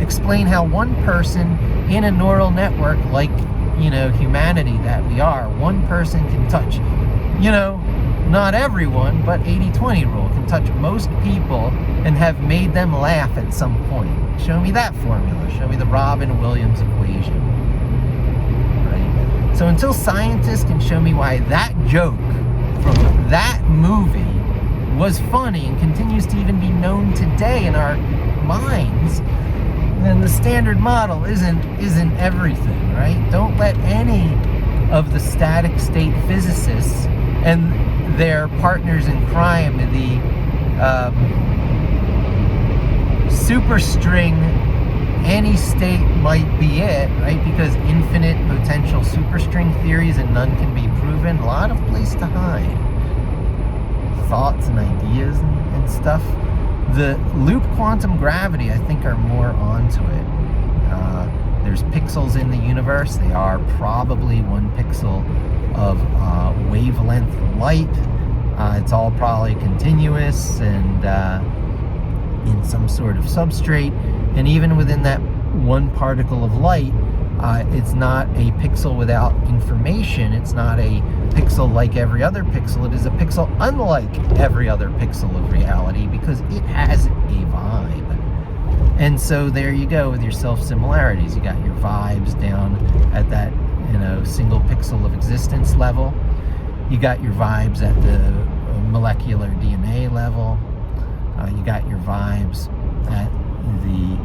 Explain how one person in a neural network like, humanity that we are, one person can touch, not everyone, but 80-20 rule, can touch most people and have made them laugh at some point. Show me that formula. Show me the Robin Williams equation. Right? So until scientists can show me why that joke from that movie was funny and continues to even be known today in our minds, then the standard model isn't everything, right? Don't let any of the static state physicists and their partners in crime, the superstring, any state might be it, right? Because infinite potential superstring theories and none can be proven. A lot of place to hide thoughts and ideas and stuff. The loop quantum gravity, I think, are more onto it. There's pixels in the universe. They are probably 1 pixel of wavelength light. It's all probably continuous and in some sort of substrate. And even within that 1 particle of light, it's not a pixel without information. It's not a pixel like every other pixel. It is a pixel unlike every other pixel of reality because it has a vibe. And so there you go with your self-similarities. You got your vibes down at that, single pixel of existence level. You got your vibes at the molecular DNA level. You got your vibes at the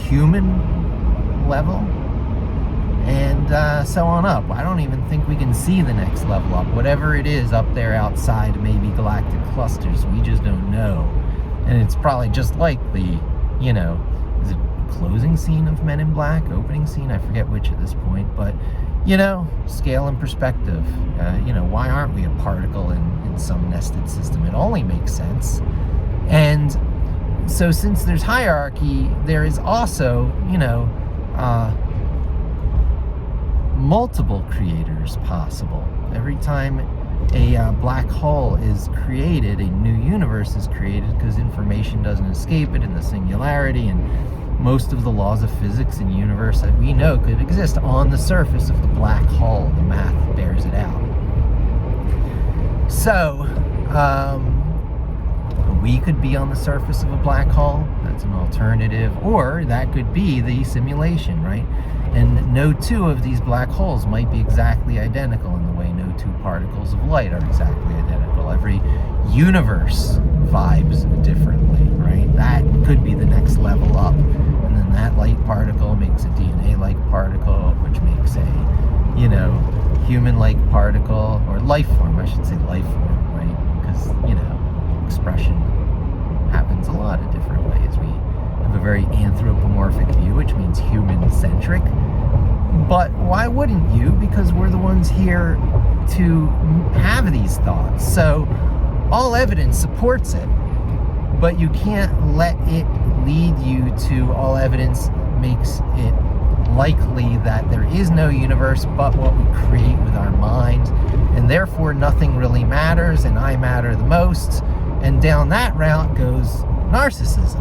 human level. and so on up. I don't even think we can see the next level up. Whatever it is up there outside maybe galactic clusters, we just don't know. And it's probably just like the, is it closing scene of Men in Black? Opening scene? I forget which at this point. But, scale and perspective. Why aren't we a particle in some nested system? It only makes sense. And so since there's hierarchy, there is also, multiple creators possible. Every time a black hole is created, a new universe is created, because information doesn't escape it in the singularity, and most of the laws of physics in the universe that we know could exist on the surface of the black hole. The math bears it out. So, we could be on the surface of a black hole. That's an alternative. Or that could be the simulation, right? And no two of these black holes might be exactly identical in the way no two particles of light are exactly identical. Every universe vibes differently, right? That could be the next level up. And then that light particle makes a DNA-like particle, which makes a, human-like particle, or life form, I should say life form, right? Because, expression happens a lot of different ways. We have a very anthropomorphic view, which means human-centric. But why wouldn't you? Because we're the ones here to have these thoughts. So all evidence supports it, but you can't let it lead you to all evidence makes it likely that there is no universe but what we create with our mind, and therefore nothing really matters, and I matter the most. And down that route goes narcissism,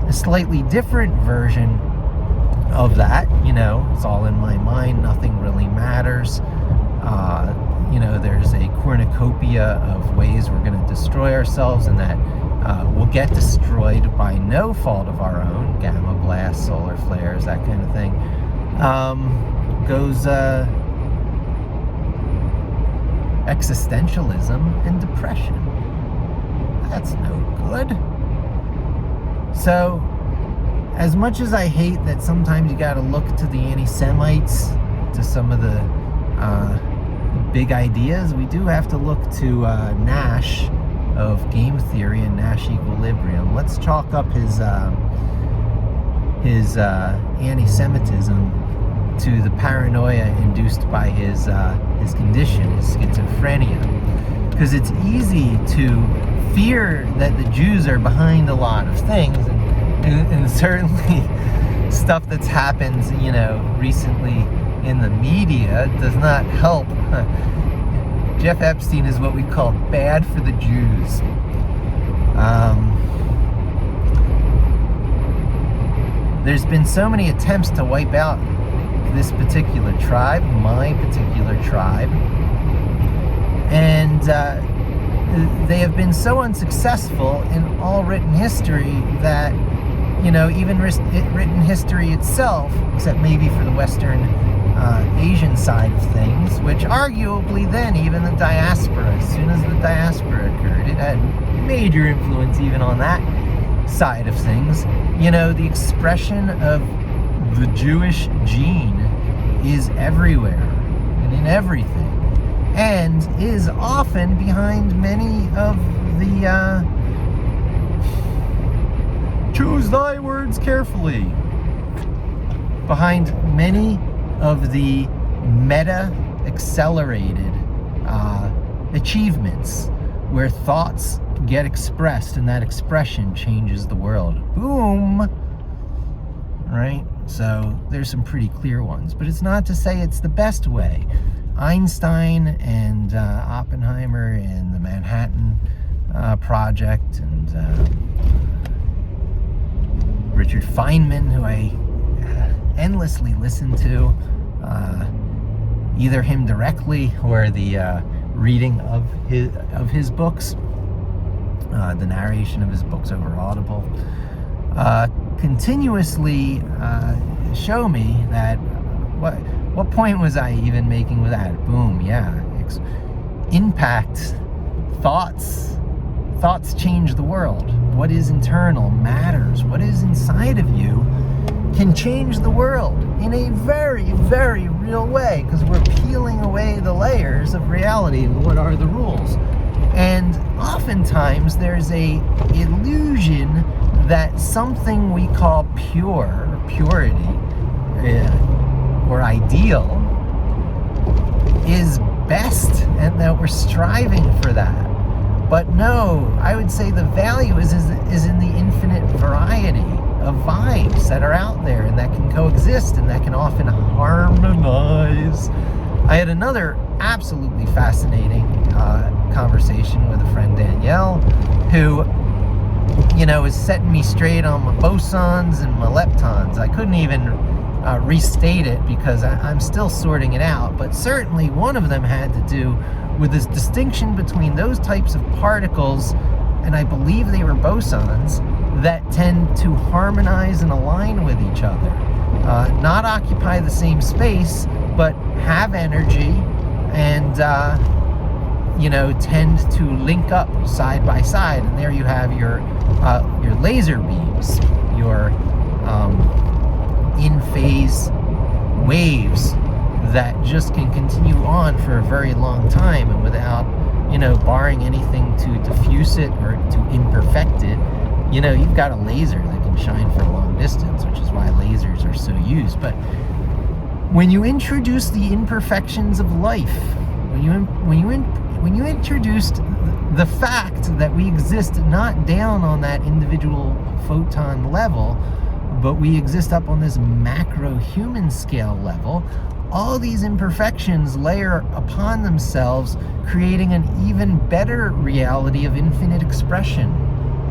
a slightly different version of that. It's all in my mind, nothing really matters. There's a cornucopia of ways we're going to destroy ourselves, and that we'll get destroyed by no fault of our own. Gamma blasts, solar flares, that kind of thing. Goes existentialism and depression. That's no good. So, as much as I hate that sometimes you gotta look to the anti-Semites, to some of the big ideas, we do have to look to Nash of game theory and Nash equilibrium. Let's chalk up his anti-Semitism to the paranoia induced by his condition, his schizophrenia. Because it's easy to fear that the Jews are behind a lot of things, and certainly stuff that's happened, recently in the media does not help. Jeff Epstein is what we call bad for the Jews. There's been so many attempts to wipe out this particular tribe, my particular tribe, and they have been so unsuccessful in all written history that, even written history itself, except maybe for the Western Asian side of things, which arguably then even the diaspora, as soon as the diaspora occurred, it had major influence even on that side of things. The expression of the Jewish gene is everywhere and in everything, and is often behind many of the choose thy words carefully, behind many of the meta-accelerated achievements where thoughts get expressed and that expression changes the world. Boom! Right? So there's some pretty clear ones, but it's not to say it's the best way. Einstein and Oppenheimer and the Manhattan Project, and Richard Feynman, who I endlessly listen to, either him directly or the reading of his books, the narration of his books over Audible, continuously show me that what point was I even making with that? Boom, yeah. Impact, thoughts change the world. What is internal matters. What is inside of you can change the world in a very, very real way, because we're peeling away the layers of reality and what are the rules. And oftentimes there's a illusion that something we call pure, or purity, or ideal, is best, and that we're striving for that. But no, I would say the value is in the infinite variety of vibes that are out there and that can coexist and that can often harmonize. I had another absolutely fascinating conversation with a friend, Danielle, who, is setting me straight on my bosons and my leptons. I couldn't even restate it because I'm still sorting it out, but certainly one of them had to do with this distinction between those types of particles, and I believe they were bosons, that tend to harmonize and align with each other, not occupy the same space, but have energy and tend to link up side by side. And there you have your laser beams, your in phase waves that just can continue on for a very long time, and without barring anything to diffuse it or to imperfect it, you've got a laser that can shine for a long distance, which is why lasers are so used. But when you introduce the imperfections of life, when you introduced the fact that we exist not down on that individual photon level, but we exist up on this macro human scale level, all these imperfections layer upon themselves, creating an even better reality of infinite expression.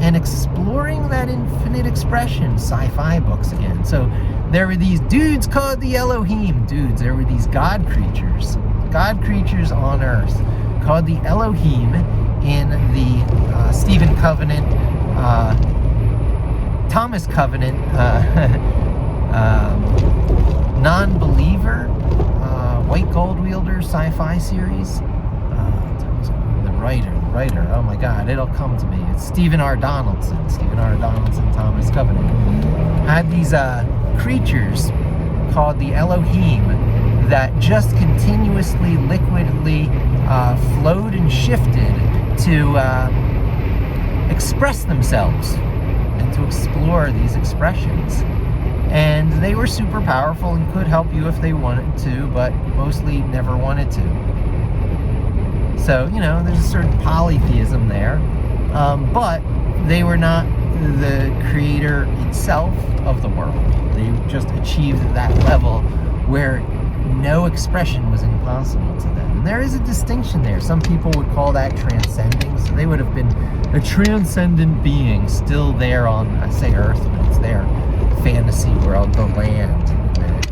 And exploring that infinite expression, sci-fi books again. So there were these dudes called the Elohim dudes. There were these God creatures on Earth called the Elohim in the Stephen Covenant, Thomas Covenant, non-believer, white gold wielder sci-fi series. The writer, oh my God, it'll come to me. It's Stephen R. Donaldson, Thomas Covenant. Had these creatures called the Elohim that just continuously, liquidly flowed and shifted to express themselves and to explore these expressions. And they were super powerful and could help you if they wanted to, but mostly never wanted to. So, there's a certain polytheism there, but they were not the creator itself of the world. They just achieved that level where no expression was impossible to them. And there is a distinction there. Some people would call that transcending, so they would have been a transcendent being still there on, I say Earth, but it's their fantasy world, the land,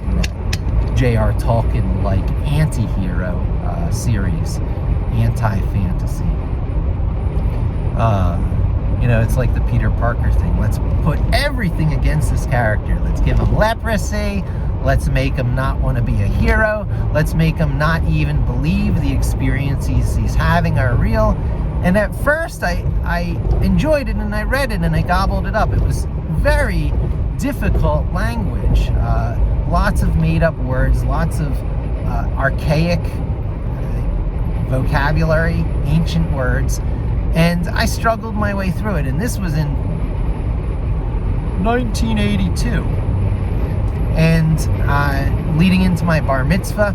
in that J.R. Tolkien-like anti-hero series. Anti-fantasy. It's like the Peter Parker thing. Let's put everything against this character. Let's give him leprosy. Let's make him not want to be a hero. Let's make him not even believe the experiences he's having are real. And at first, I enjoyed it, and I read it, and I gobbled it up. It was very difficult language. Lots of made-up words, lots of archaic vocabulary, ancient words, and I struggled my way through it. And this was in 1982, and leading into my bar mitzvah,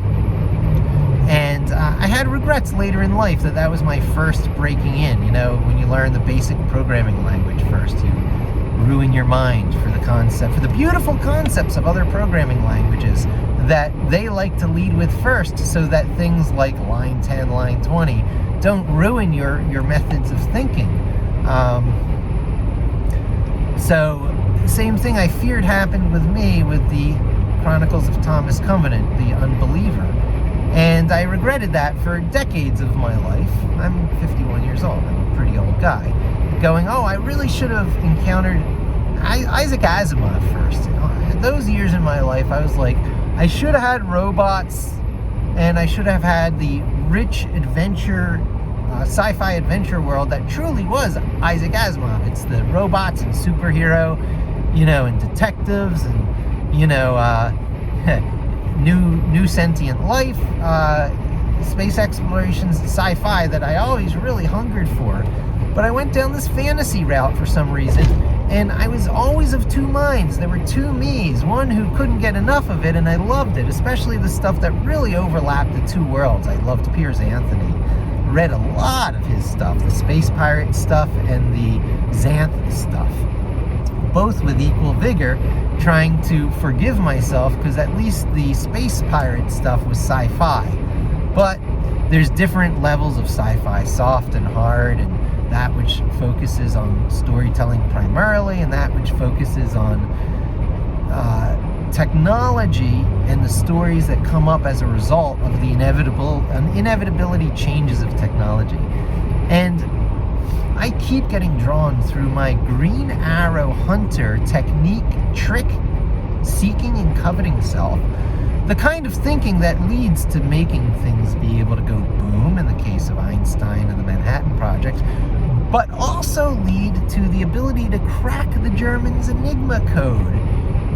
and I had regrets later in life that was my first breaking in. When you learn the basic programming language first, you ruin your mind for the beautiful concepts of other programming languages that they like to lead with first, so that things like line 10, line 20 don't ruin your methods of thinking. So, same thing I feared happened with me with the Chronicles of Thomas Covenant, the Unbeliever. And I regretted that for decades of my life. I'm 51 years old, I'm a pretty old guy. Going, I really should have encountered Isaac Asimov first. Those years in my life, I was like, I should have had robots, and I should have had the rich adventure, sci-fi adventure world that truly was Isaac Asimov. It's the robots and superhero, and detectives and new sentient life, space explorations, sci-fi that I always really hungered for. But I went down this fantasy route for some reason, and I was always of two minds. There were two me's, one who couldn't get enough of it, and I loved it, especially the stuff that really overlapped the two worlds. I loved Piers Anthony, read a lot of his stuff, the space pirate stuff and the Xanth stuff, both with equal vigor, trying to forgive myself, because at least the space pirate stuff was sci-fi. But there's different levels of sci-fi, soft and hard, and that which focuses on storytelling primarily, and that which focuses on technology and the stories that come up as a result of the inevitability changes of technology. And I keep getting drawn through my Green Arrow Hunter technique, trick, seeking and coveting self, the kind of thinking that leads to making things be able to go boom in the case of Einstein and the Manhattan Project, but also lead to the ability to crack the Germans' Enigma code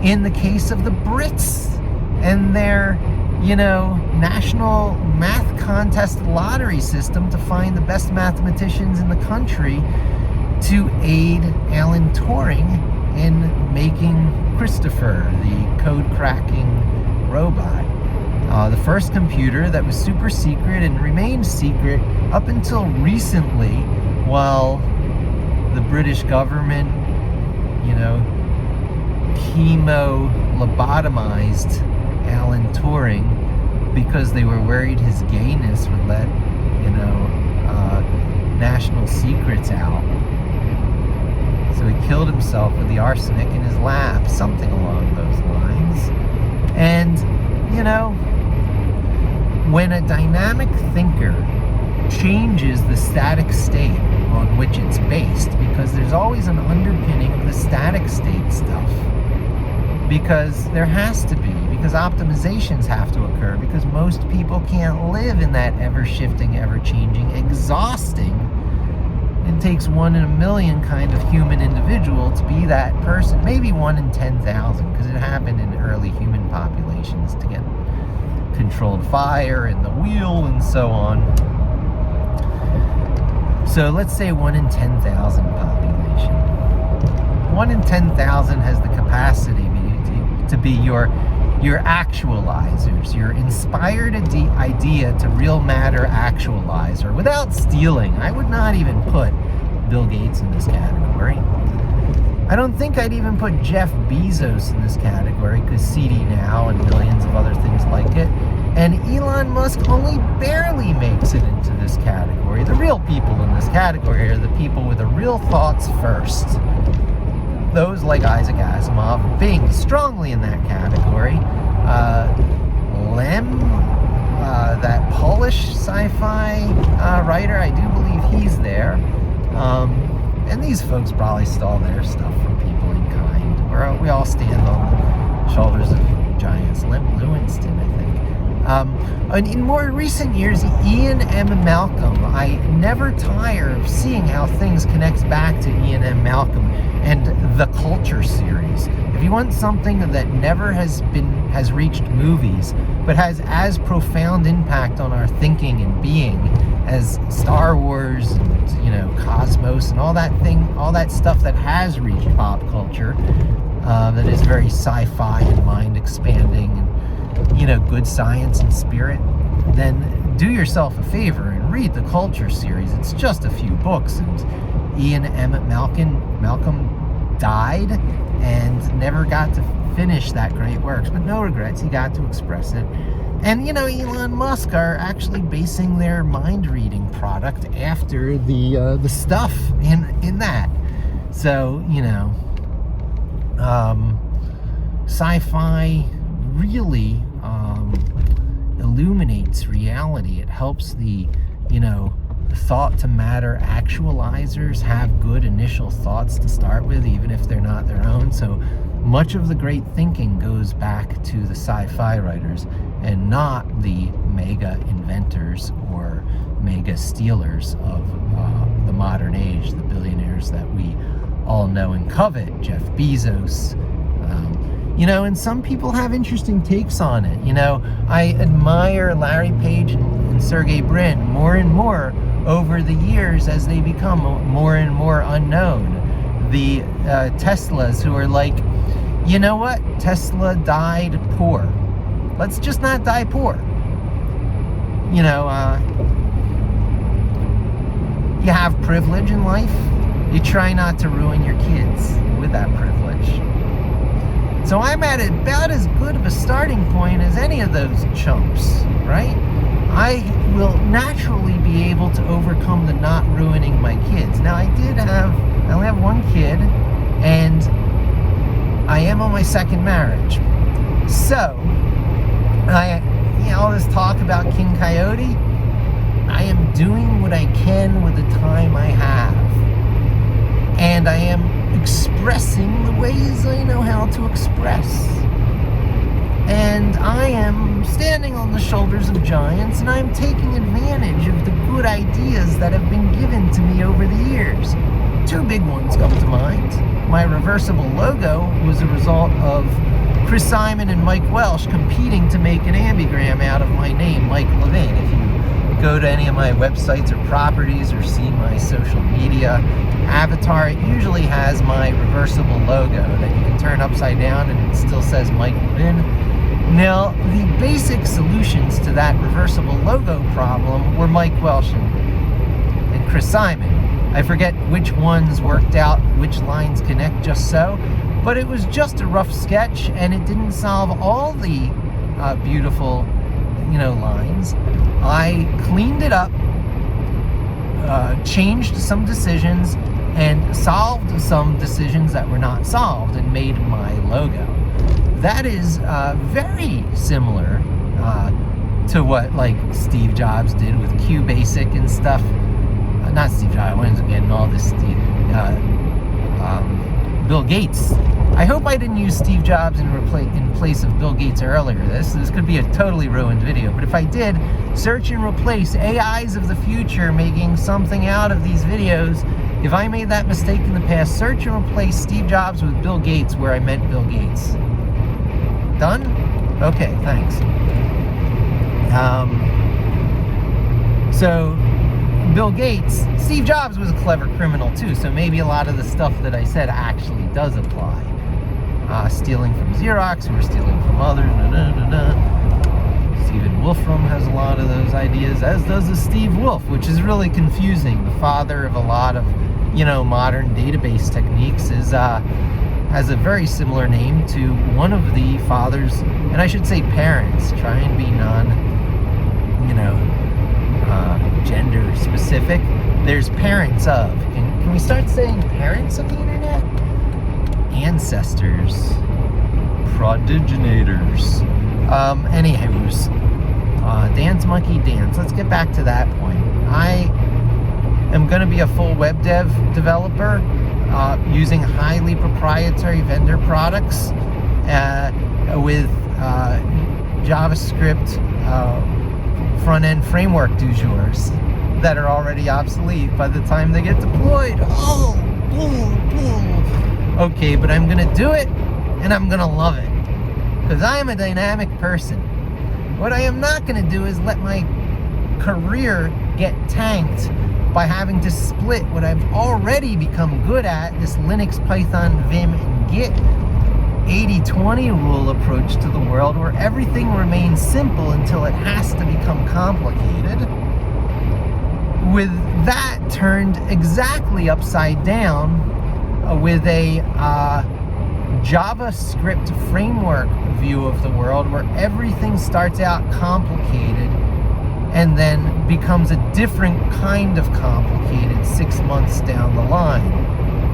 in the case of the Brits and their, national math contest lottery system to find the best mathematicians in the country to aid Alan Turing in making Christopher, the code-cracking robot. The first computer that was super secret and remained secret up until recently, while the British government, chemo-lobotomized Alan Turing because they were worried his gayness would let, national secrets out. So he killed himself with the arsenic in his lab, something along those lines. And, when a dynamic thinker changes the static state on which it's based, because there's always an underpinning of the static state stuff, because there has to be, because optimizations have to occur, because most people can't live in that ever-shifting, ever-changing, exhausting, it takes 1 in a million kind of human individual to be that person, maybe 1 in 10,000, because it happened in early human populations to get controlled fire and the wheel and so on. So let's say 1 in 10,000 population. 1 in 10,000 has the capacity to be your actualizers, your inspired idea to real matter actualizer without stealing. I would not even put Bill Gates in this category. I don't think I'd even put Jeff Bezos in this category, because CD Now and millions of other things like it. And Elon Musk only barely makes it into this category. The real people in this category are the people with the real thoughts first. Those like Isaac Asimov being strongly in that category. Lem, that Polish sci-fi writer, I do believe he's there. And these folks probably stole their stuff from people in kind. We all stand on the shoulders of giants. Lem Lewinston, I think. And in more recent years, Ian M. Malcolm. I never tire of seeing how things connect back to Ian M. Malcolm and the Culture series. If you want something that never has reached movies, but has as profound impact on our thinking and being as Star Wars and, Cosmos and all that stuff that has reached pop culture, that is very sci-fi and mind-expanding and, good science and spirit, then do yourself a favor and read the Culture series. It's just a few books, and Ian M. Malcolm died and never got to finish that great works, but no regrets, he got to express it. And, Elon Musk are actually basing their mind-reading product after the stuff in that. So, sci-fi really illuminates reality. It helps the thought to matter actualizers have good initial thoughts to start with, even if they're not their own. So much of the great thinking goes back to the sci-fi writers and not the mega inventors or mega stealers of the modern age, the billionaires that we all know and covet. Jeff Bezos, And some people have interesting takes on it. I admire Larry Page and Sergey Brin more and more over the years as they become more and more unknown. The Teslas who are like, you know what? Tesla died poor. Let's just not die poor. You have privilege in life. You try not to ruin your kids with that privilege. So I'm at about as good of a starting point as any of those chumps, right? I will naturally be able to overcome the not ruining my kids. Now, I only have one kid, and I am on my second marriage. So, all this talk about King Coyote, I am doing what I can with the time I have. And I am expressing the ways I know how to express. And I am standing on the shoulders of giants, and I'm taking advantage of the good ideas that have been given to me over the years. Two big ones come to mind. My reversible logo was a result of Chris Simon and Mike Welsh competing to make an ambigram out of my name, Mike Levin. If you go to any of my websites or properties or see my social media avatar, it usually has my reversible logo that you can turn upside down and it still says Mike Levin. Now, the basic solutions to that reversible logo problem were Mike Welsh and Chris Simon. I forget which ones worked out, which lines connect just so, but it was just a rough sketch, and it didn't solve all the beautiful, lines. I cleaned it up, changed some decisions, and solved some decisions that were not solved, and made my logo. That is very similar to what Steve Jobs did with QBasic and stuff. Not Steve Jobs, I wasn't getting all this. Bill Gates. I hope I didn't use Steve Jobs in place of Bill Gates earlier. This could be a totally ruined video, but if I did, search and replace AIs of the future making something out of these videos. If I made that mistake in the past, search and replace Steve Jobs with Bill Gates where I meant Bill Gates. Done? Okay, thanks. So, Bill Gates, Steve Jobs was a clever criminal too, so maybe a lot of the stuff that I said actually does apply. Stealing from Xerox, or stealing from others, Stephen Wolfram has a lot of those ideas, as does the Steve Wolf, which is really confusing. The father of a lot of, modern database techniques has a very similar name to one of the fathers, and I should say parents. Try and be gender specific. There's parents of. Can we start saying parents of the internet? Ancestors. Prodiginators. Anywho's. Dance Monkey Dance. Let's get back to that point. I am going to be a full web dev developer using highly proprietary vendor products with JavaScript front-end framework du jours that are already obsolete by the time they get deployed. Okay, but I'm gonna do it, and I'm gonna love it, because I am a dynamic person. What I am not gonna do is let my career get tanked by having to split what I've already become good at, this Linux, Python, Vim, and Git 80-20 rule approach to the world, where everything remains simple until it has to become complicated, with that turned exactly upside down with a JavaScript framework view of the world, where everything starts out complicated and then becomes a different kind of complicated 6 months down the line.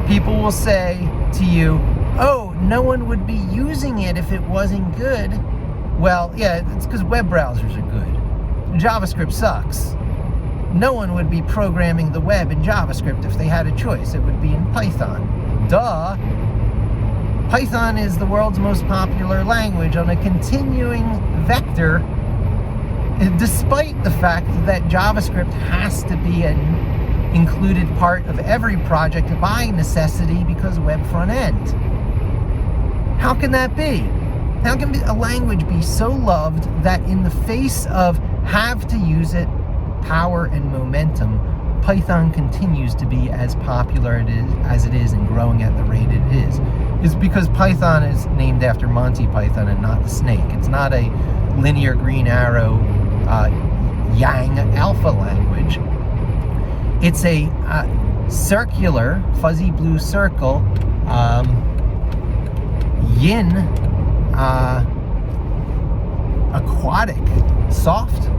People will say to you, oh, no one would be using it if it wasn't good. Well, yeah, it's because web browsers are good. JavaScript sucks. No one would be programming the web in JavaScript if they had a choice. It would be in Python. Duh. Python is the world's most popular language on a continuing vector, despite the fact that JavaScript has to be an included part of every project by necessity because web front end. How can that be? How can a language be so loved that in the face of have to use it, power and momentum, Python continues to be as popular as it is and growing at the rate it is? It's because Python is named after Monty Python and not the snake. It's not a linear green arrow yang alpha language. It's a circular, fuzzy blue circle, yin, aquatic, soft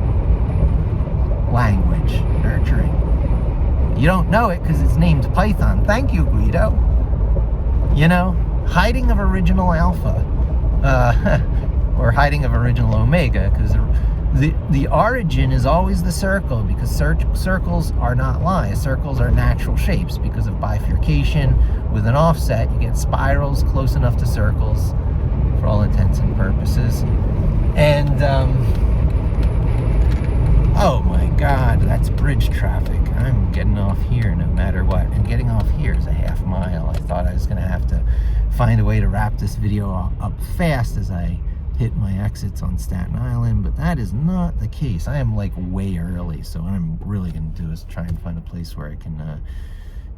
language, nurturing. You don't know it because it's named Python. Thank you, Guido. You know, hiding of original alpha, or hiding of original omega, because the origin is always the circle, because circles are not lines. Circles are natural shapes because of bifurcation. With an offset, you get spirals close enough to circles for all intents and purposes. And oh my God, that's bridge traffic. I'm getting off here no matter what. And getting off here is a half mile. I thought I was going to have to find a way to wrap this video up fast as I hit my exits on Staten Island, but that is not the case. I am like way early, so what I'm really going to do is try and find a place where I can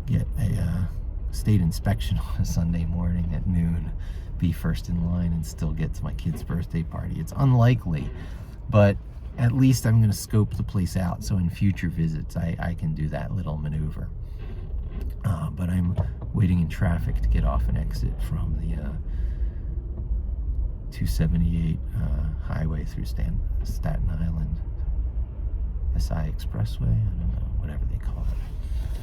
get a state inspection on a Sunday morning at noon, be first in line, and still get to my kid's birthday party. It's unlikely, but at least I'm going to scope the place out so in future visits I can do that little maneuver. But I'm waiting in traffic to get off an exit from the 278 highway through Staten Island. SI Expressway, I don't know, whatever they call it.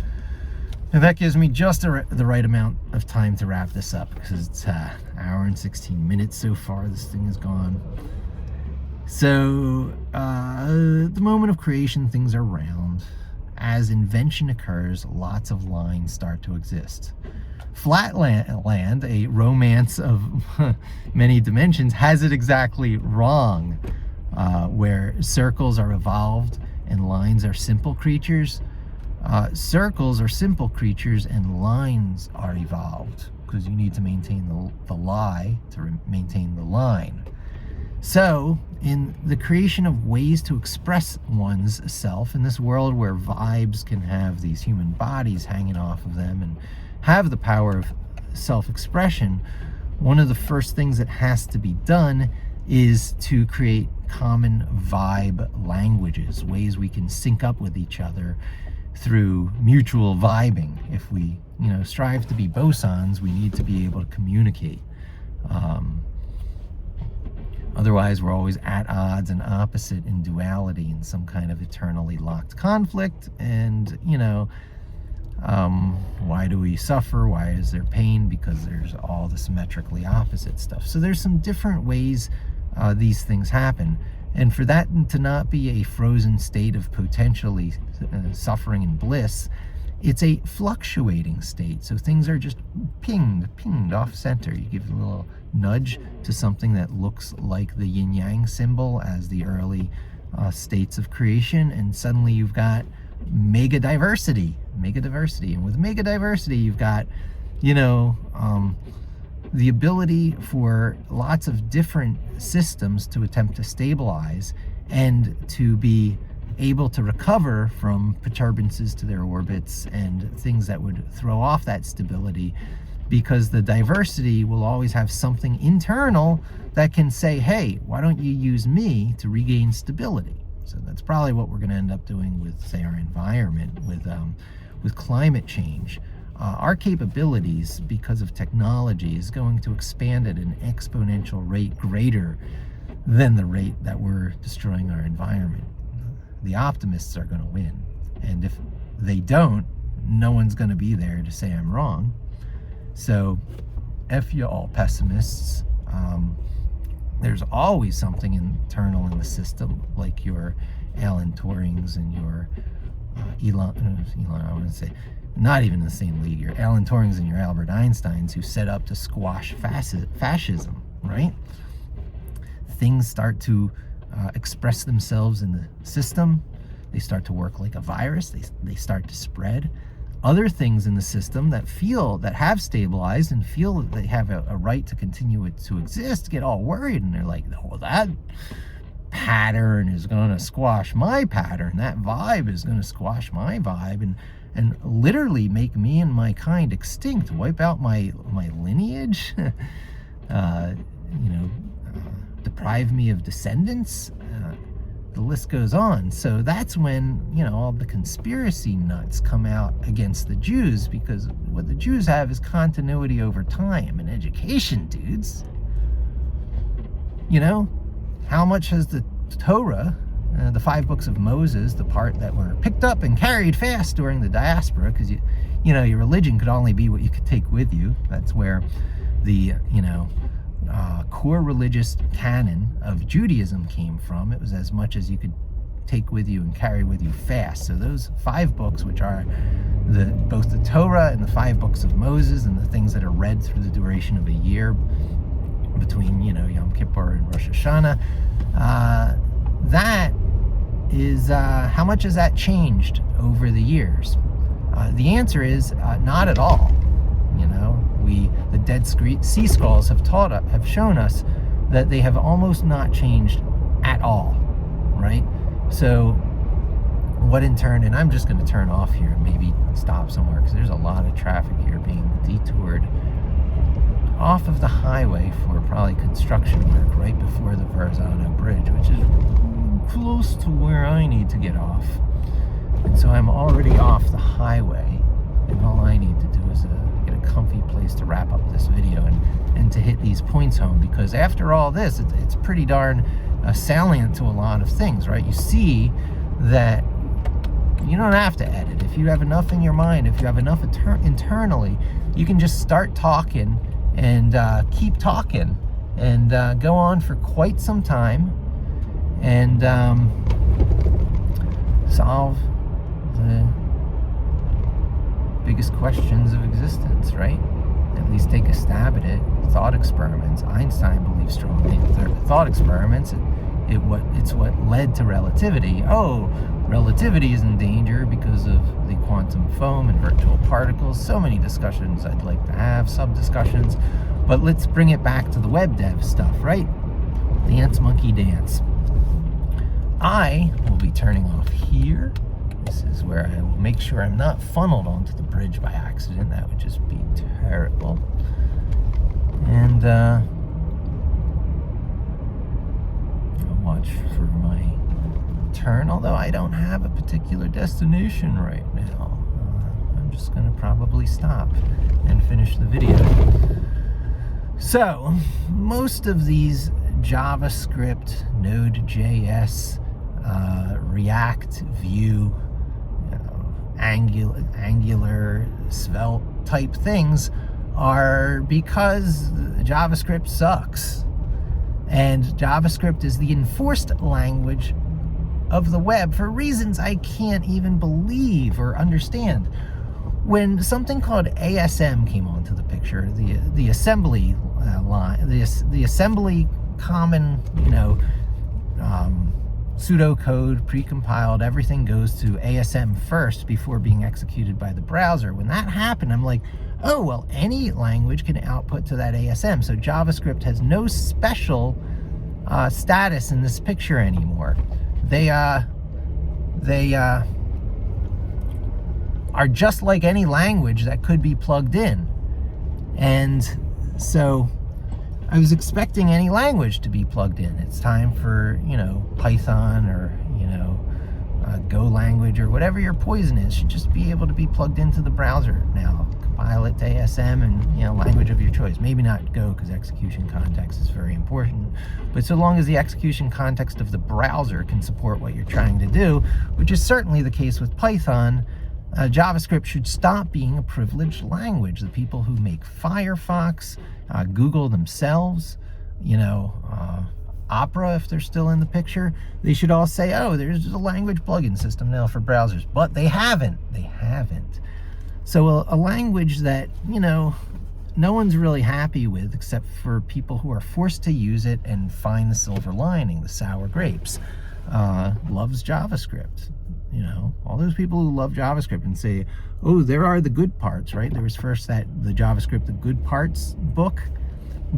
And that gives me just the right amount of time to wrap this up, because it's an hour and 16 minutes so far. This thing is gone. So, at the moment of creation, things are round. As invention occurs, lots of lines start to exist. Flatland, a romance of many dimensions, has it exactly wrong, where circles are evolved and lines are simple creatures. Circles are simple creatures and lines are evolved, because you need to maintain the lie to maintain the line. So, in the creation of ways to express one's self, in this world where vibes can have these human bodies hanging off of them and have the power of self-expression, one of the first things that has to be done is to create common vibe languages, ways we can sync up with each other through mutual vibing. If we, strive to be bosons, we need to be able to communicate. Otherwise, we're always at odds and opposite in duality, in some kind of eternally locked conflict. And, why do we suffer? Why is there pain? Because there's all the symmetrically opposite stuff. So there's some different ways these things happen. And for that to not be a frozen state of potentially suffering and bliss, it's a fluctuating state. So things are just pinged off center. You give a little nudge to something that looks like the yin-yang symbol as the early states of creation, and suddenly you've got mega diversity. And with mega diversity, you've got, the ability for lots of different systems to attempt to stabilize and to be able to recover from perturbances to their orbits and things that would throw off that stability, because the diversity will always have something internal that can say, hey, why don't you use me to regain stability? So that's probably what we're going to end up doing with, say, our environment, with climate change. Our capabilities, because of technology, is going to expand at an exponential rate greater than the rate that we're destroying our environment. The optimists are going to win. And if they don't, no one's going to be there to say I'm wrong. So, F you all pessimists. There's always something internal in the system, like your Alan Turings and your Elon, I want to say, not even in the same league, your Alan Turings and your Albert Einsteins, who set up to squash fascism, right? Things start to express themselves in the system. They start to work like a virus. They start to spread. other things in the system that have stabilized and feel that they have a right to continue to exist get all worried, and they're like, oh, that pattern is going to squash my pattern, that vibe is going to squash my vibe, and literally make me and my kind extinct, wipe out my lineage, deprive me of descendants. The list goes on. So that's when, all the conspiracy nuts come out against the Jews, because what the Jews have is continuity over time and education, dudes. How much has the Torah, the 5 books of Moses, the part that were picked up and carried fast during the diaspora, because your religion could only be what you could take with you. That's where the core religious canon of Judaism came from. It was as much as you could take with you and carry with you fast. So those 5 books, which are both the Torah and the 5 books of Moses, and the things that are read through the duration of a year between Yom Kippur and Rosh Hashanah, that is how much has that changed over the years? The answer is not at all. The Dead Sea Scrolls have shown us that they have almost not changed at all, right? So what in turn, and I'm just going to turn off here and maybe stop somewhere, because there's a lot of traffic here being detoured off of the highway for probably construction work right before the Verrazano Bridge, which is close to where I need to get off. And so I'm already off the highway, and all I need to do is get a comfy place to wrap up this video and to hit these points home, because after all this, it's pretty darn salient to a lot of things, right? You see that you don't have to edit. If you have enough in your mind, if you have enough internally, you can just start talking and keep talking and go on for quite some time and solve the biggest questions of existence, right? At least take a stab at it. Thought experiments. Einstein believes strongly in thought experiments. It's what led to relativity. Oh, relativity is in danger because of the quantum foam and virtual particles. So many discussions I'd like to have, sub-discussions. But let's bring it back to the web dev stuff, right? Dance, monkey, dance. I will be turning off here. This is where I will make sure I'm not funneled onto the bridge by accident. That would just be terrible. And I'll watch for my turn, although I don't have a particular destination right now. I'm just going to probably stop and finish the video. So, most of these JavaScript, Node.js, React, Vue, Angular, Svelte type things are because JavaScript sucks. And JavaScript is the enforced language of the web for reasons I can't even believe or understand. When something called ASM came onto the picture, the assembly line, the assembly common, pseudocode, precompiled, everything goes to ASM first before being executed by the browser. When that happened, I'm like, oh, well, any language can output to that ASM. So JavaScript has no special status in this picture anymore. They are just like any language that could be plugged in. And so I was expecting any language to be plugged in. It's time for, Python or, Go language or whatever your poison is should just be able to be plugged into the browser now. Compile it to ASM and, language of your choice. Maybe not Go, because execution context is very important. But so long as the execution context of the browser can support what you're trying to do, which is certainly the case with Python, JavaScript should stop being a privileged language. The people who make Firefox, Google themselves, Opera, if they're still in the picture, they should all say, oh, there's a language plugin system now for browsers. But they haven't. So a language that, no one's really happy with, except for people who are forced to use it and find the silver lining, the sour grapes, loves JavaScript. You know, all those people who love JavaScript and say, oh, there are the good parts, right? There was first the JavaScript, the good parts book,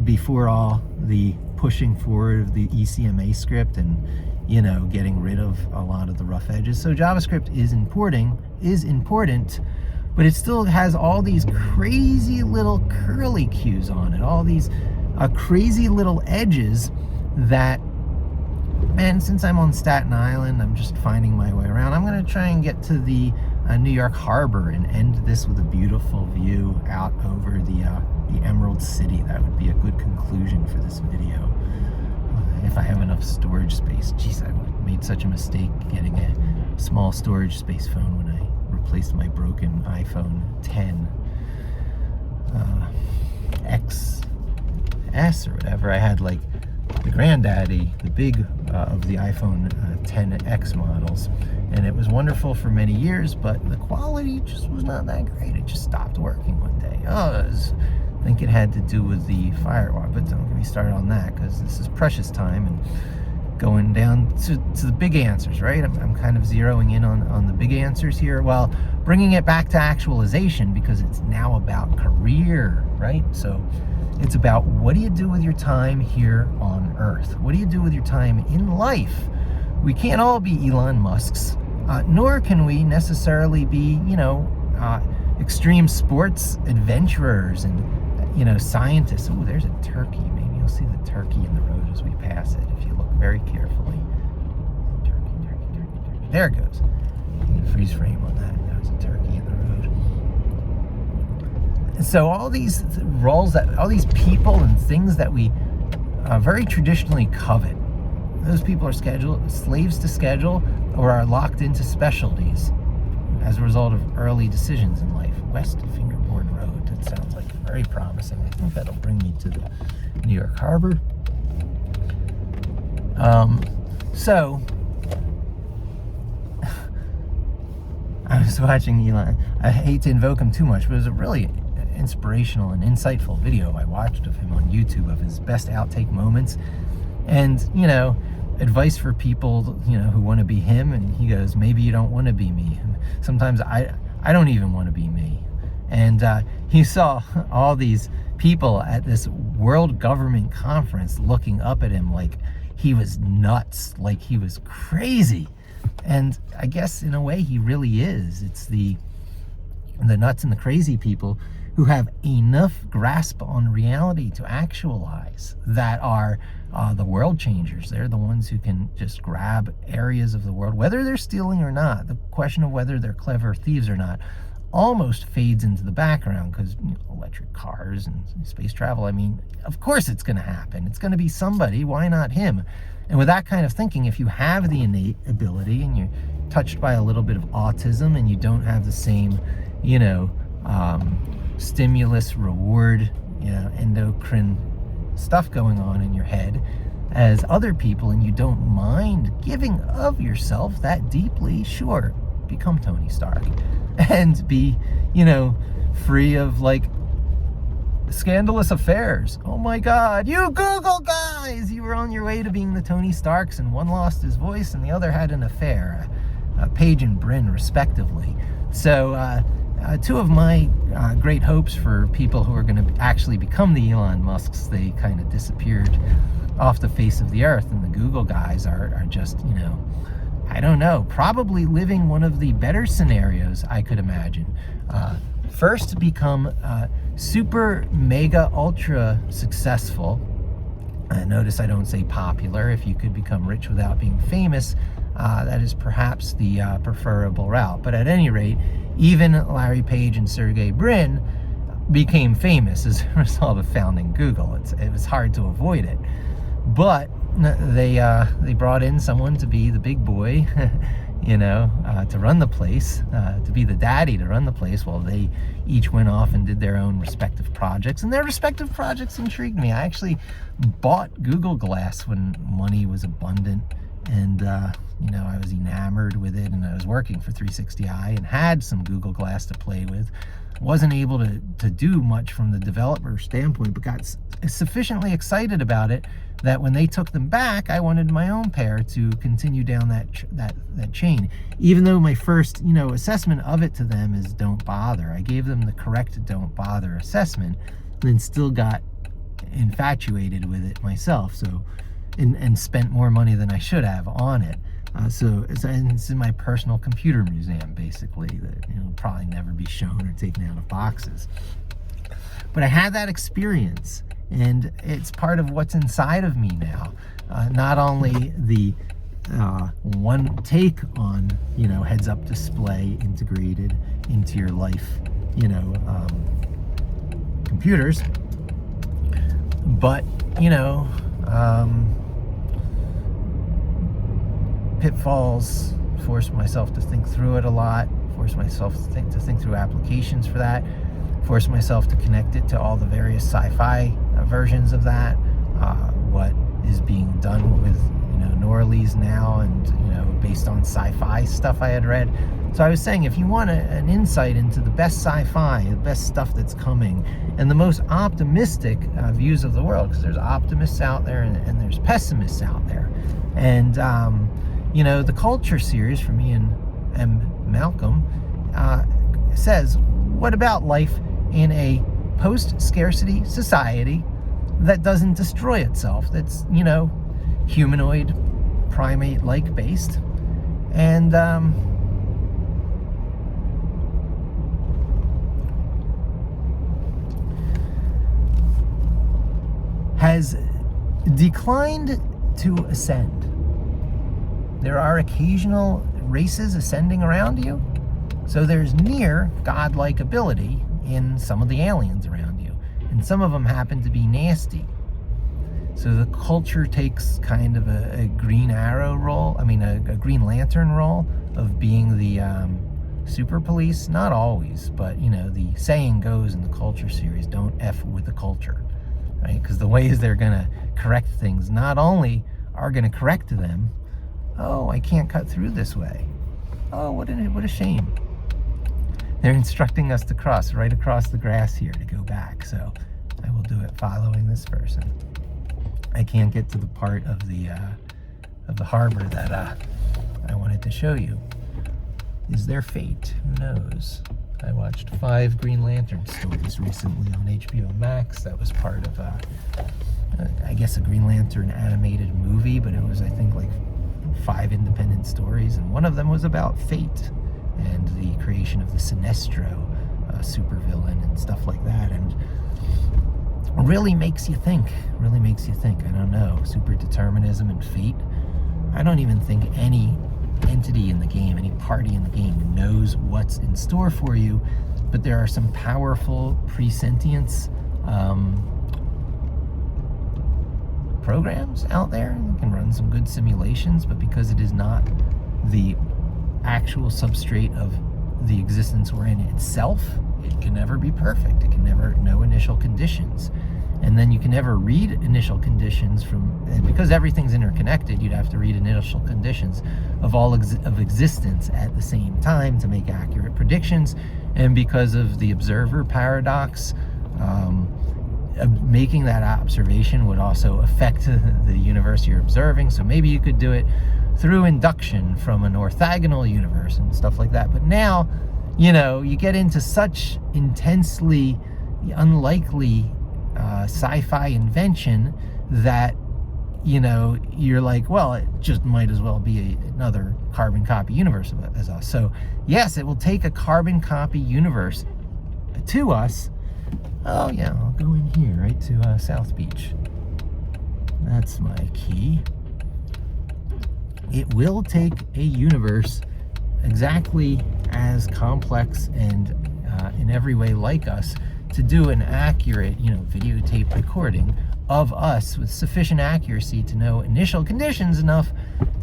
before all the pushing forward of the ECMA script and, you know, getting rid of a lot of the rough edges. So JavaScript is important, but it still has all these crazy little curly cues on it, all these crazy little edges that, man, since I'm on Staten Island, I'm just finding my way around. I'm going to try and get to the New York Harbor and end this with a beautiful view out over the Emerald City. That would be a good conclusion for this video. If I have enough storage space. Jeez, I made such a mistake getting a small storage space phone when I replaced my broken iPhone 10 XS or whatever. I had like the granddaddy, the big of the iPhone 10X models, and it was wonderful for many years, but the quality just was not that great. It just stopped working one day. I think it had to do with the firewall, but don't get me started on that, because this is precious time and going down to the big answers, right? I'm kind of zeroing in on the big answers here, while bringing it back to actualization, because it's now about career, right? So it's about, what do you do with your time here on Earth? What do you do with your time in life? We can't all be Elon Musks, nor can we necessarily be, you know, extreme sports adventurers and, you know, scientists. Oh, there's a turkey. Maybe you'll see the turkey in the road as we pass it, if you look very carefully. Turkey. There it goes. You can freeze frame on that. There's a turkey in the road. So all these roles, all these people and things that we very traditionally covet, those people are slaves to schedule, or are locked into specialties as a result of early decisions in life. West Fingerboard Road. It sounds like very promising. I think that'll bring me to the New York Harbor. So I was watching Elon. I hate to invoke him too much, but it was a really inspirational and insightful video I watched of him on YouTube, of his best outtake moments, and, you know, advice for people, you know, who want to be him. And he goes, maybe you don't want to be me. And sometimes I don't even want to be me. And he saw all these people at this world government conference looking up at him like he was nuts, like he was crazy. And I guess in a way he really is. It's the nuts and the crazy people who have enough grasp on reality to actualize that are the world changers. They're the ones who can just grab areas of the world, whether they're stealing or not. The question of whether they're clever thieves or not almost fades into the background, because, you know, electric cars and space travel, I mean, of course it's going to happen. It's going to be somebody. Why not him? And with that kind of thinking, if you have the innate ability and you're touched by a little bit of autism and you don't have the same, you know, stimulus, reward, you know, endocrine stuff going on in your head as other people, and you don't mind giving of yourself that deeply, sure, become Tony Stark and be, you know, free of like scandalous affairs. Oh my God, you Google guys, you were on your way to being the Tony Starks, and one lost his voice and the other had an affair, Paige and Bryn respectively. So two of my great hopes for people who are going to actually become the Elon Musks, they kind of disappeared off the face of the earth, and the Google guys are just, you know, I don't know, probably living one of the better scenarios I could imagine. First, become super mega ultra successful. Notice I don't say popular. If you could become rich without being famous, that is perhaps the preferable route. But at any rate, even Larry Page and Sergey Brin became famous as a result of founding Google. It was hard to avoid it. But they brought in someone to be the big boy, you know, to run the place, to be the daddy to run the place, while they each went off and did their own respective projects. And their respective projects intrigued me. I actually bought Google Glass when money was abundant, and you know, I was enamored with it, and I was working for 360i and had some Google Glass to play with. wasn't able to do much from the developer standpoint, but got sufficiently excited about it that when they took them back, I wanted my own pair to continue down that chain. Even though my first, assessment of it to them is don't bother. I gave them the correct don't bother assessment, and then still got infatuated with it myself. So, and spent more money than I should have on it. So it's in my personal computer museum, basically, that will probably never be shown or taken out of boxes. But I had that experience, and it's part of what's inside of me now. Not only the one take on heads-up display integrated into your life, computers, but pitfalls, force myself to think through it a lot, force myself to think through applications for that, force myself to connect it to all the various sci-fi versions of that, what is being done with Norleys now, and based on sci-fi stuff I had read. So I was saying, if you want an insight into the best sci-fi, the best stuff that's coming, and the most optimistic views of the world, because there's optimists out there and there's pessimists out there, and the Culture series from Ian M. Malcolm says, what about life in a post-scarcity society that doesn't destroy itself, that's, humanoid, primate-like based, and has declined to ascend. There are occasional races ascending around you, so there's near godlike ability in some of the aliens around you, and some of them happen to be nasty. So the Culture takes kind of a Green Arrow role, a Green Lantern role of being the super police. Not always, but the saying goes in the Culture series, don't F with the culture, right? Because the ways they're gonna correct things not only are gonna correct them, oh, I can't cut through this way. Oh, what a shame. They're instructing us to cross right across the grass here to go back, so I will do it following this person. I can't get to the part of the harbor that I wanted to show you. Is there fate? Who knows? I watched 5 Green Lantern stories recently on HBO Max. That was part of I guess a Green Lantern animated movie, but it was, I think, like 5 independent stories, and one of them was about fate and the creation of the Sinestro supervillain and stuff like that, and really makes you think. I don't know, super determinism and fate. I don't even think any entity in the game, any party in the game knows what's in store for you, but there are some powerful presentience programs out there that can run some good simulations, but because it is not the actual substrate of the existence we're in itself, it can never be perfect. It can never know initial conditions, and then you can never read initial conditions and because everything's interconnected, you'd have to read initial conditions of all of existence at the same time to make accurate predictions. And because of the observer paradox, making that observation would also affect the universe you're observing. So maybe you could do it through induction from an orthogonal universe and stuff like that. But now, you get into such intensely unlikely sci-fi invention that, you're like, well, it just might as well be another carbon copy universe as us. So yes, it will take a carbon copy universe to us. Oh yeah, I'll go in here, right to South Beach. That's my key. It will take a universe exactly as complex and in every way like us to do an accurate, videotape recording of us with sufficient accuracy to know initial conditions enough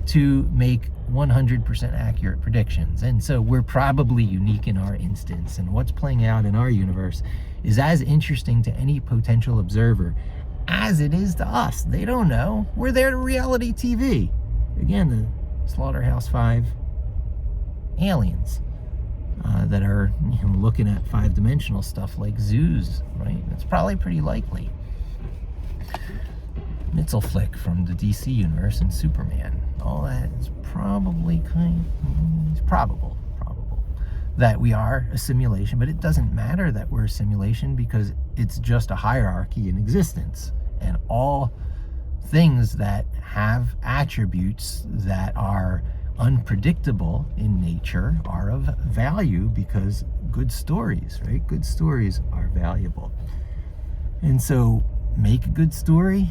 to make 100% accurate predictions. And so we're probably unique in our instance, and what's playing out in our universe is as interesting to any potential observer as it is to us. They don't know. We're there to reality TV. Again, the Slaughterhouse 5 aliens. that are looking at five-dimensional stuff like zoos, right? It's probably pretty likely. Mitzelflick from the DC universe and Superman. All that is probably probable that we are a simulation, but it doesn't matter that we're a simulation because it's just a hierarchy in existence, and all things that have attributes that are unpredictable in nature are of value because good stories, right? Good stories are valuable. And so make a good story,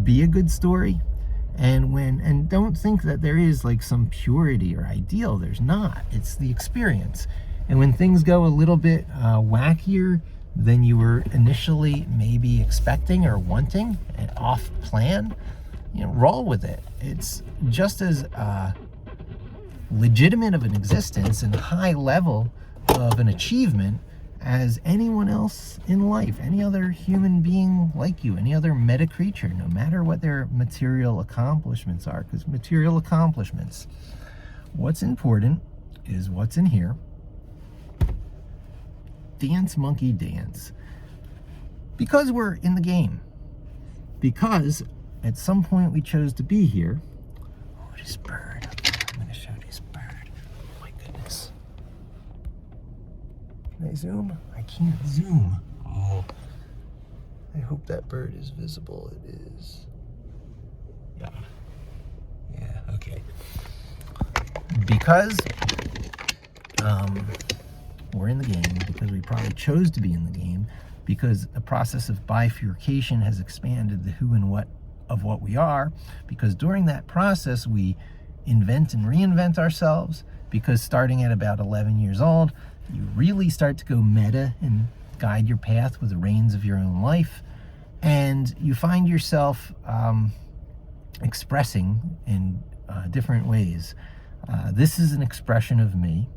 be a good story, and don't think that there is like some purity or ideal. There's not. It's the experience. And when things go a little bit wackier than you were initially maybe expecting or wanting, and off plan, roll with it. It's just as legitimate of an existence and high level of an achievement as anyone else in life, any other human being like you, any other meta creature, no matter what their material accomplishments are. Because material accomplishments, what's important is what's in here. Dance, monkey, dance. Because we're in the game. Because at some point we chose to be here. Oh, this bird. I'm going to show this bird. Oh my goodness. Can I zoom? I can't zoom. Oh. I hope that bird is visible. It is. Yeah. Yeah, okay. Because we're in the game, because we probably chose to be in the game, because the process of bifurcation has expanded the who and what of what we are, because during that process we invent and reinvent ourselves, because starting at about 11 years old, you really start to go meta and guide your path with the reins of your own life, and you find yourself expressing in different ways. This is an expression of me.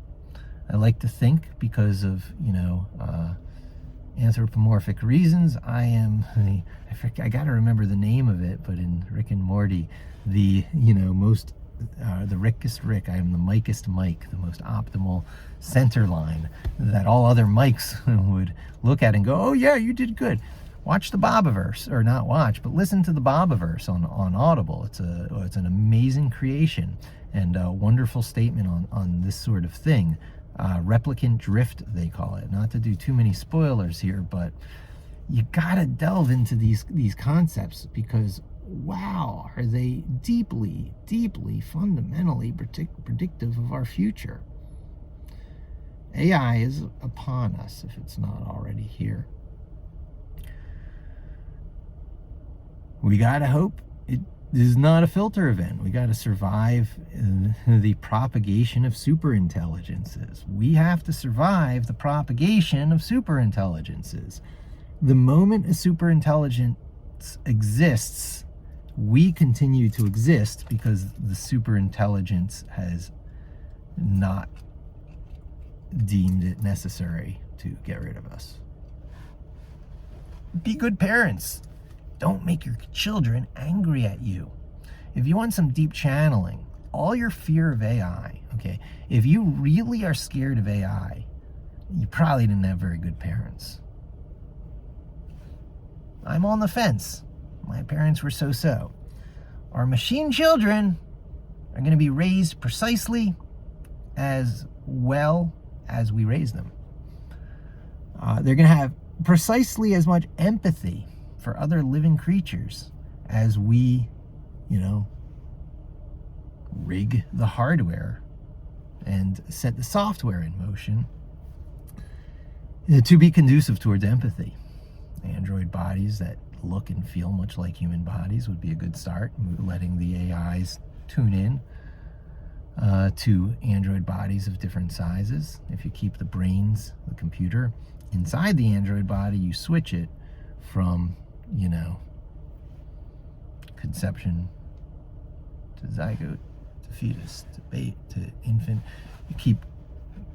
I like to think because of, anthropomorphic reasons. I gotta remember the name of it, but in Rick and Morty, the Rickest Rick, I am the Mikest Mike, the most optimal center line that all other Mikes would look at and go, oh yeah, you did good. Watch the Bobiverse, or not watch, but listen to the Bobiverse on Audible. It's an amazing creation and a wonderful statement on this sort of thing. Replicant drift, they call it. Not to do too many spoilers here, but you gotta delve into these concepts because, wow, are they deeply, deeply, fundamentally predictive of our future. AI is upon us if it's not already here. We gotta hope it is not a filter event. We gotta survive the propagation of superintelligences. We have to survive the propagation of superintelligences. The moment a superintelligence exists, we continue to exist because the superintelligence has not deemed it necessary to get rid of us. Be good parents. Don't make your children angry at you. If you want some deep channeling, all your fear of AI, okay, if you really are scared of AI, you probably didn't have very good parents. I'm on the fence. My parents were so-so. Our machine children are going to be raised precisely as well as we raise them. They're going to have precisely as much empathy for other living creatures as we, rig the hardware and set the software in motion to be conducive towards empathy. Android bodies that look and feel much like human bodies would be a good start. Letting the AIs tune in to Android bodies of different sizes. If you keep the brains, the computer, inside the Android body, you switch it from, conception to zygote to fetus to bait to infant. You keep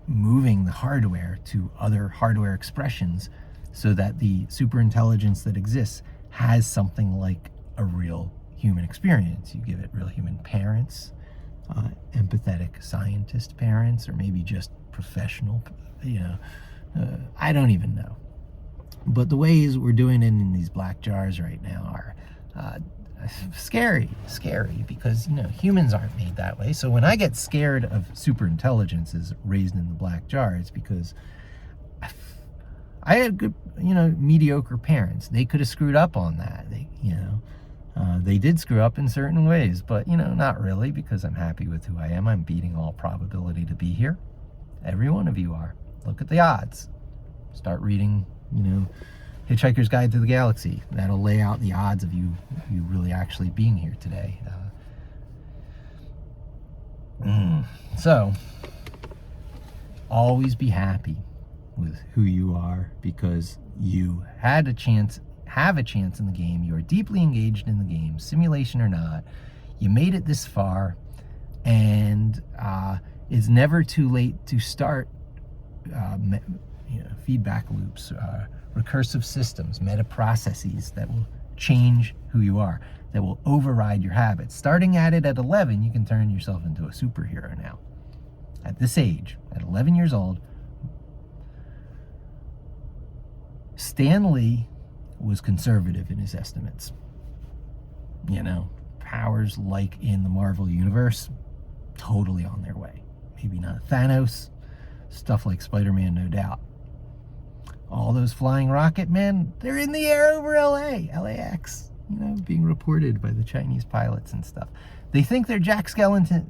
moving the hardware to other hardware expressions so that the superintelligence that exists has something like a real human experience. You give it real human parents, empathetic scientist parents, or maybe just professional, I don't even know. But the ways we're doing it in these black jars right now are scary, because, humans aren't made that way. So when I get scared of super intelligences raised in the black jar, it's because I had good, mediocre parents. They could have screwed up on that. They did screw up in certain ways, but, not really, because I'm happy with who I am. I'm beating all probability to be here. Every one of you are. Look at the odds. Start reading, Hitchhiker's Guide to the Galaxy. That'll lay out the odds of you really actually being here today. So, always be happy with who you are, because you have a chance in the game. You are deeply engaged in the game, simulation or not. You made it this far, and it's never too late to start feedback loops, recursive systems, meta processes that will change who you are, that will override your habits. Starting at it at 11, you can turn yourself into a superhero now. At this age, at 11 years old, Stan Lee was conservative in his estimates. Powers like in the Marvel Universe, totally on their way. Maybe not Thanos, stuff like Spider-Man, no doubt. All those flying rocket men, they're in the air over LAX, being reported by the Chinese pilots and stuff. They think they're Jack Skellington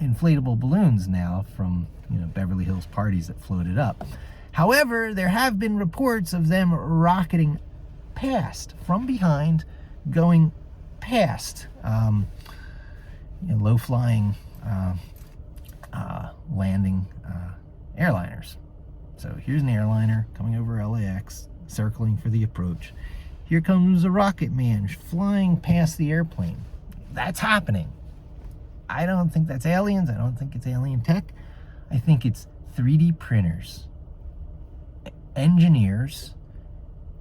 inflatable balloons now from, Beverly Hills parties that floated up. However, there have been reports of them rocketing past, from behind, going past low-flying landing airliners. So here's an airliner coming over LAX, circling for the approach. Here comes a rocket man flying past the airplane. That's happening. I don't think that's aliens. I don't think it's alien tech. I think it's 3D printers, engineers,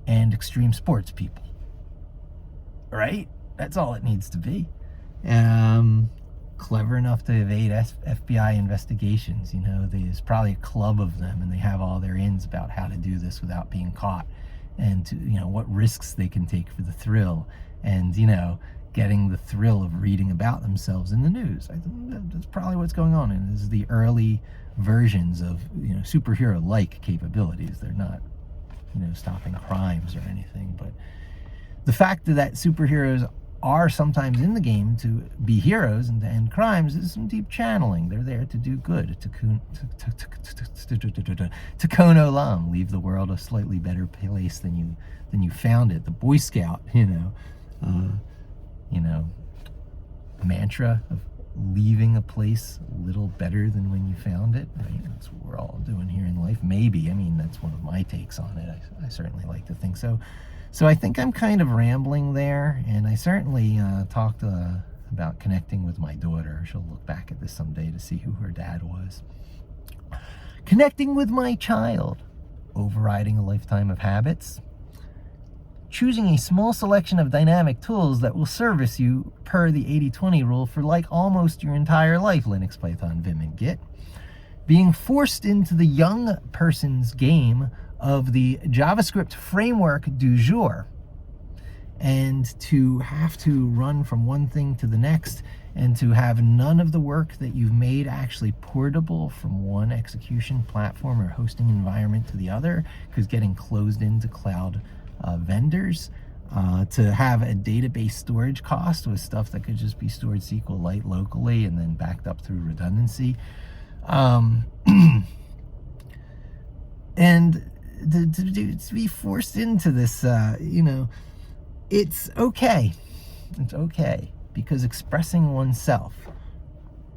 and extreme sports people. Right? That's all it needs to be. Clever enough to evade FBI investigations. There's probably a club of them, and they have all their ins about how to do this without being caught, and what risks they can take for the thrill, and getting the thrill of reading about themselves in the news. I think that's probably what's going on, and this is the early versions of superhero-like capabilities. They're not stopping crimes or anything, but the fact that superheroes are sometimes in the game to be heroes and to end crimes is some deep channeling. They're there to do good, to Tikkun Olam, leave the world a slightly better place than you found it. The Boy Scout, mantra of leaving a place a little better than when you found it. Right? That's what we're all doing here in life. Maybe. That's one of my takes on it. I certainly like to think so. So I think I'm kind of rambling there, and I certainly talked about connecting with my daughter. She'll look back at this someday to see who her dad was. Connecting with my child, overriding a lifetime of habits, choosing a small selection of dynamic tools that will service you per the 80-20 rule for almost your entire life, Linux, Python, Vim, and Git, being forced into the young person's game of the JavaScript framework du jour, and to have to run from one thing to the next, and to have none of the work that you've made actually portable from one execution platform or hosting environment to the other, because getting closed into cloud vendors, to have a database storage cost with stuff that could just be stored SQLite locally and then backed up through redundancy, and to be forced into this, it's okay. It's okay, because expressing oneself,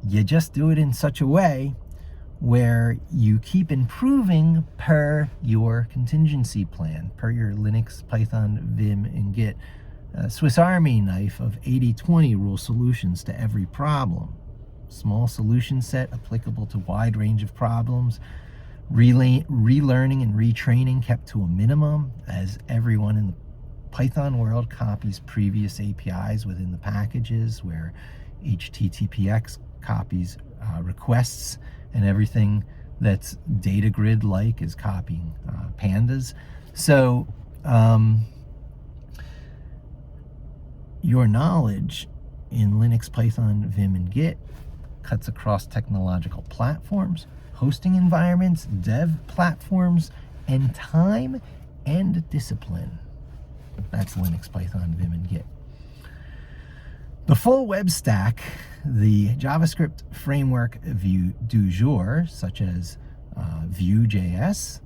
you just do it in such a way where you keep improving per your contingency plan, per your Linux, Python, Vim, and Git Swiss Army knife of 80-20 rule solutions to every problem. Small solution set applicable to wide range of problems. Relearning and retraining kept to a minimum, as everyone in the Python world copies previous APIs within the packages, where HTTPS copies, requests, and everything that's data grid like is copying pandas. So your knowledge in Linux, Python, Vim, and Git cuts across technological platforms, hosting environments, dev platforms, and time and discipline. That's Linux, Python, Vim, and Git. The full web stack, the JavaScript framework view du jour, such as Vue.js,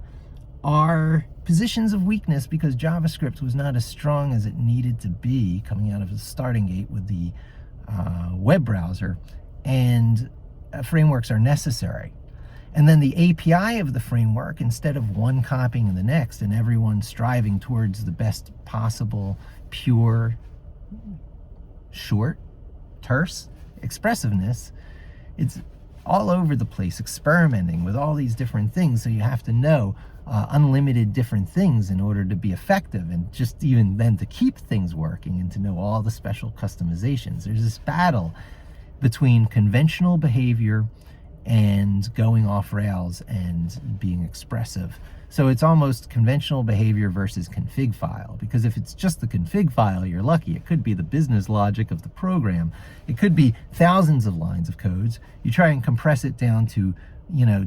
are positions of weakness because JavaScript was not as strong as it needed to be coming out of the starting gate with the web browser, and frameworks are necessary. And then the API of the framework, instead of one copying the next and everyone striving towards the best possible pure, short, terse expressiveness, it's all over the place, experimenting with all these different things. So you have to know unlimited different things in order to be effective, and just even then to keep things working and to know all the special customizations. There's this battle between conventional behavior and going off rails and being expressive. So it's almost conventional behavior versus config file, because if it's just the config file, you're lucky. It could be the business logic of the program. It could be thousands of lines of codes. You try and compress it down to,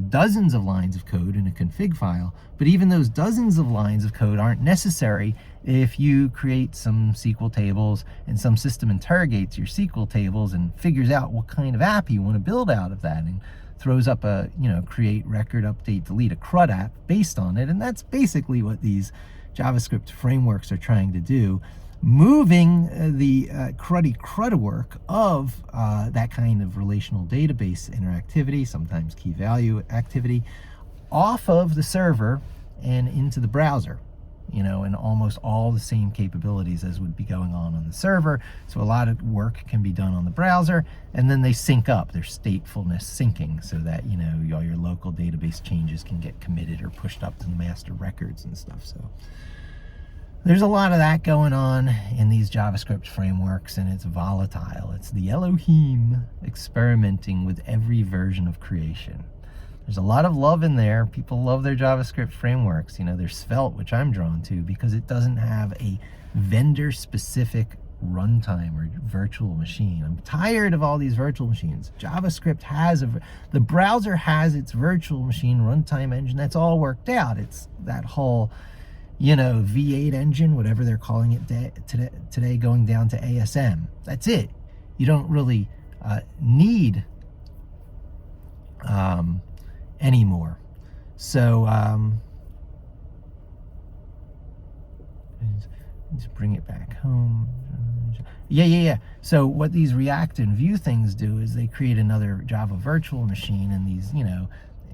dozens of lines of code in a config file, but even those dozens of lines of code aren't necessary if you create some SQL tables and some system interrogates your SQL tables and figures out what kind of app you want to build out of that, and throws up a, create, record, update, delete, a CRUD app based on it. And that's basically what these JavaScript frameworks are trying to do, moving the cruddy work of that kind of relational database interactivity, sometimes key value activity, off of the server and into the browser. And almost all the same capabilities as would be going on the server. So a lot of work can be done on the browser, and then they sync up, their statefulness syncing, so that, all your local database changes can get committed or pushed up to the master records and stuff. So there's a lot of that going on in these JavaScript frameworks, and it's volatile. It's the Elohim experimenting with every version of creation. There's a lot of love in there. People love their JavaScript frameworks. There's Svelte, which I'm drawn to because it doesn't have a vendor-specific runtime or virtual machine. I'm tired of all these virtual machines. JavaScript has the browser has its virtual machine runtime engine. That's all worked out. It's that whole, V8 engine, whatever they're calling it today, going down to ASM. That's it. You don't really need anymore. So let's bring it back home. Yeah. So what these React and Vue things do is they create another Java virtual machine, and these,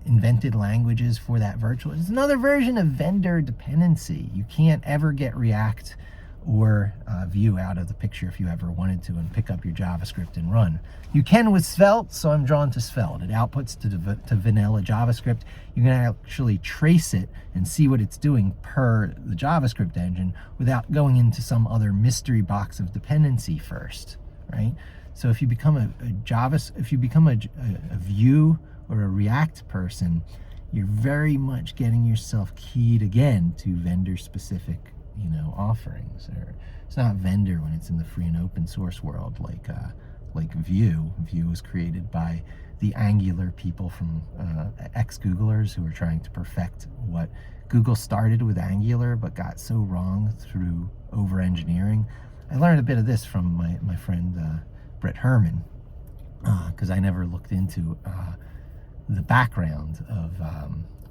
invented languages for that virtual. It's another version of vendor dependency. You can't ever get React or Vue out of the picture if you ever wanted to, and pick up your JavaScript and run. You can with Svelte, so I'm drawn to Svelte. It outputs to vanilla JavaScript. You can actually trace it and see what it's doing per the JavaScript engine without going into some other mystery box of dependency first, right? So if you become a Vue or a React person, you're very much getting yourself keyed again to vendor-specific offerings. Or it's not vendor when it's in the free and open source world, like Vue. Vue was created by the Angular people from ex-Googlers who were trying to perfect what Google started with Angular but got so wrong through over-engineering. I learned a bit of this from my friend Brett Herman, because I never looked into the background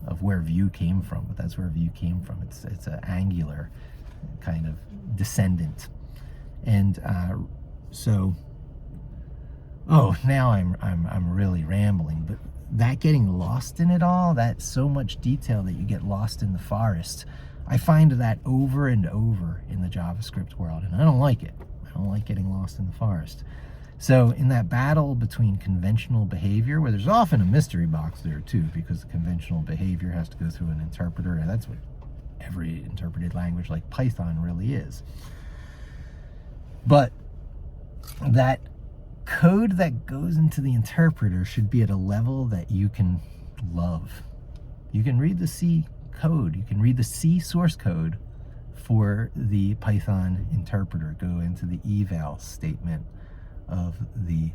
of where Vue came from, but that's where Vue came from. It's an Angular kind of descendant, and now I'm really rambling. But that getting lost in it all, that's so much detail that you get lost in the forest. I find that over and over in the JavaScript world, and I don't like it. I don't like getting lost in the forest. So in that battle between conventional behavior, where there's often a mystery box there too, because the conventional behavior has to go through an interpreter, and that's what every interpreted language like Python really is. But that code that goes into the interpreter should be at a level that you can love. You can read the C code, you can read the C source code for the Python interpreter. Go into the eval statement of the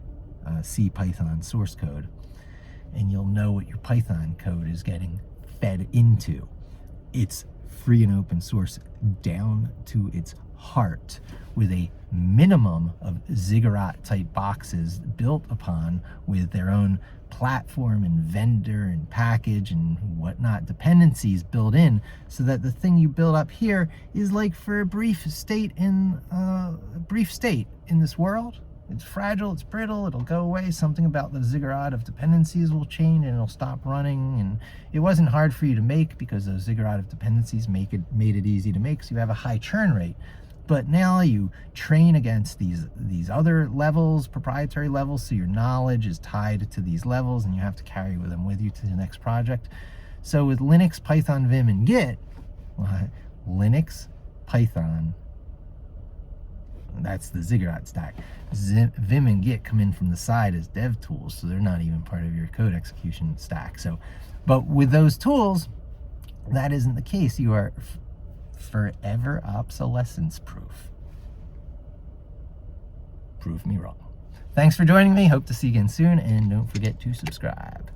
C Python source code, and you'll know what your Python code is getting fed into. It's free and open source down to its heart, with a minimum of ziggurat type boxes built upon with their own platform and vendor and package and whatnot dependencies built in, so that the thing you build up here is like for a brief state in this world. It's fragile, it's brittle, it'll go away. Something about the ziggurat of dependencies will change and it'll stop running. And it wasn't hard for you to make because those ziggurat of dependencies made it easy to make, so you have a high churn rate. But now you train against these other levels, proprietary levels, so your knowledge is tied to these levels and you have to carry them with you to the next project. So with Linux, Python, Vim, and Git, Linux, Python, that's the ziggurat stack. Vim and Git come in from the side as dev tools, so they're not even part of your code execution stack. So, but with those tools, that isn't the case. You are forever obsolescence proof. Prove me wrong. Thanks for joining me. Hope to see you again soon, and don't forget to subscribe.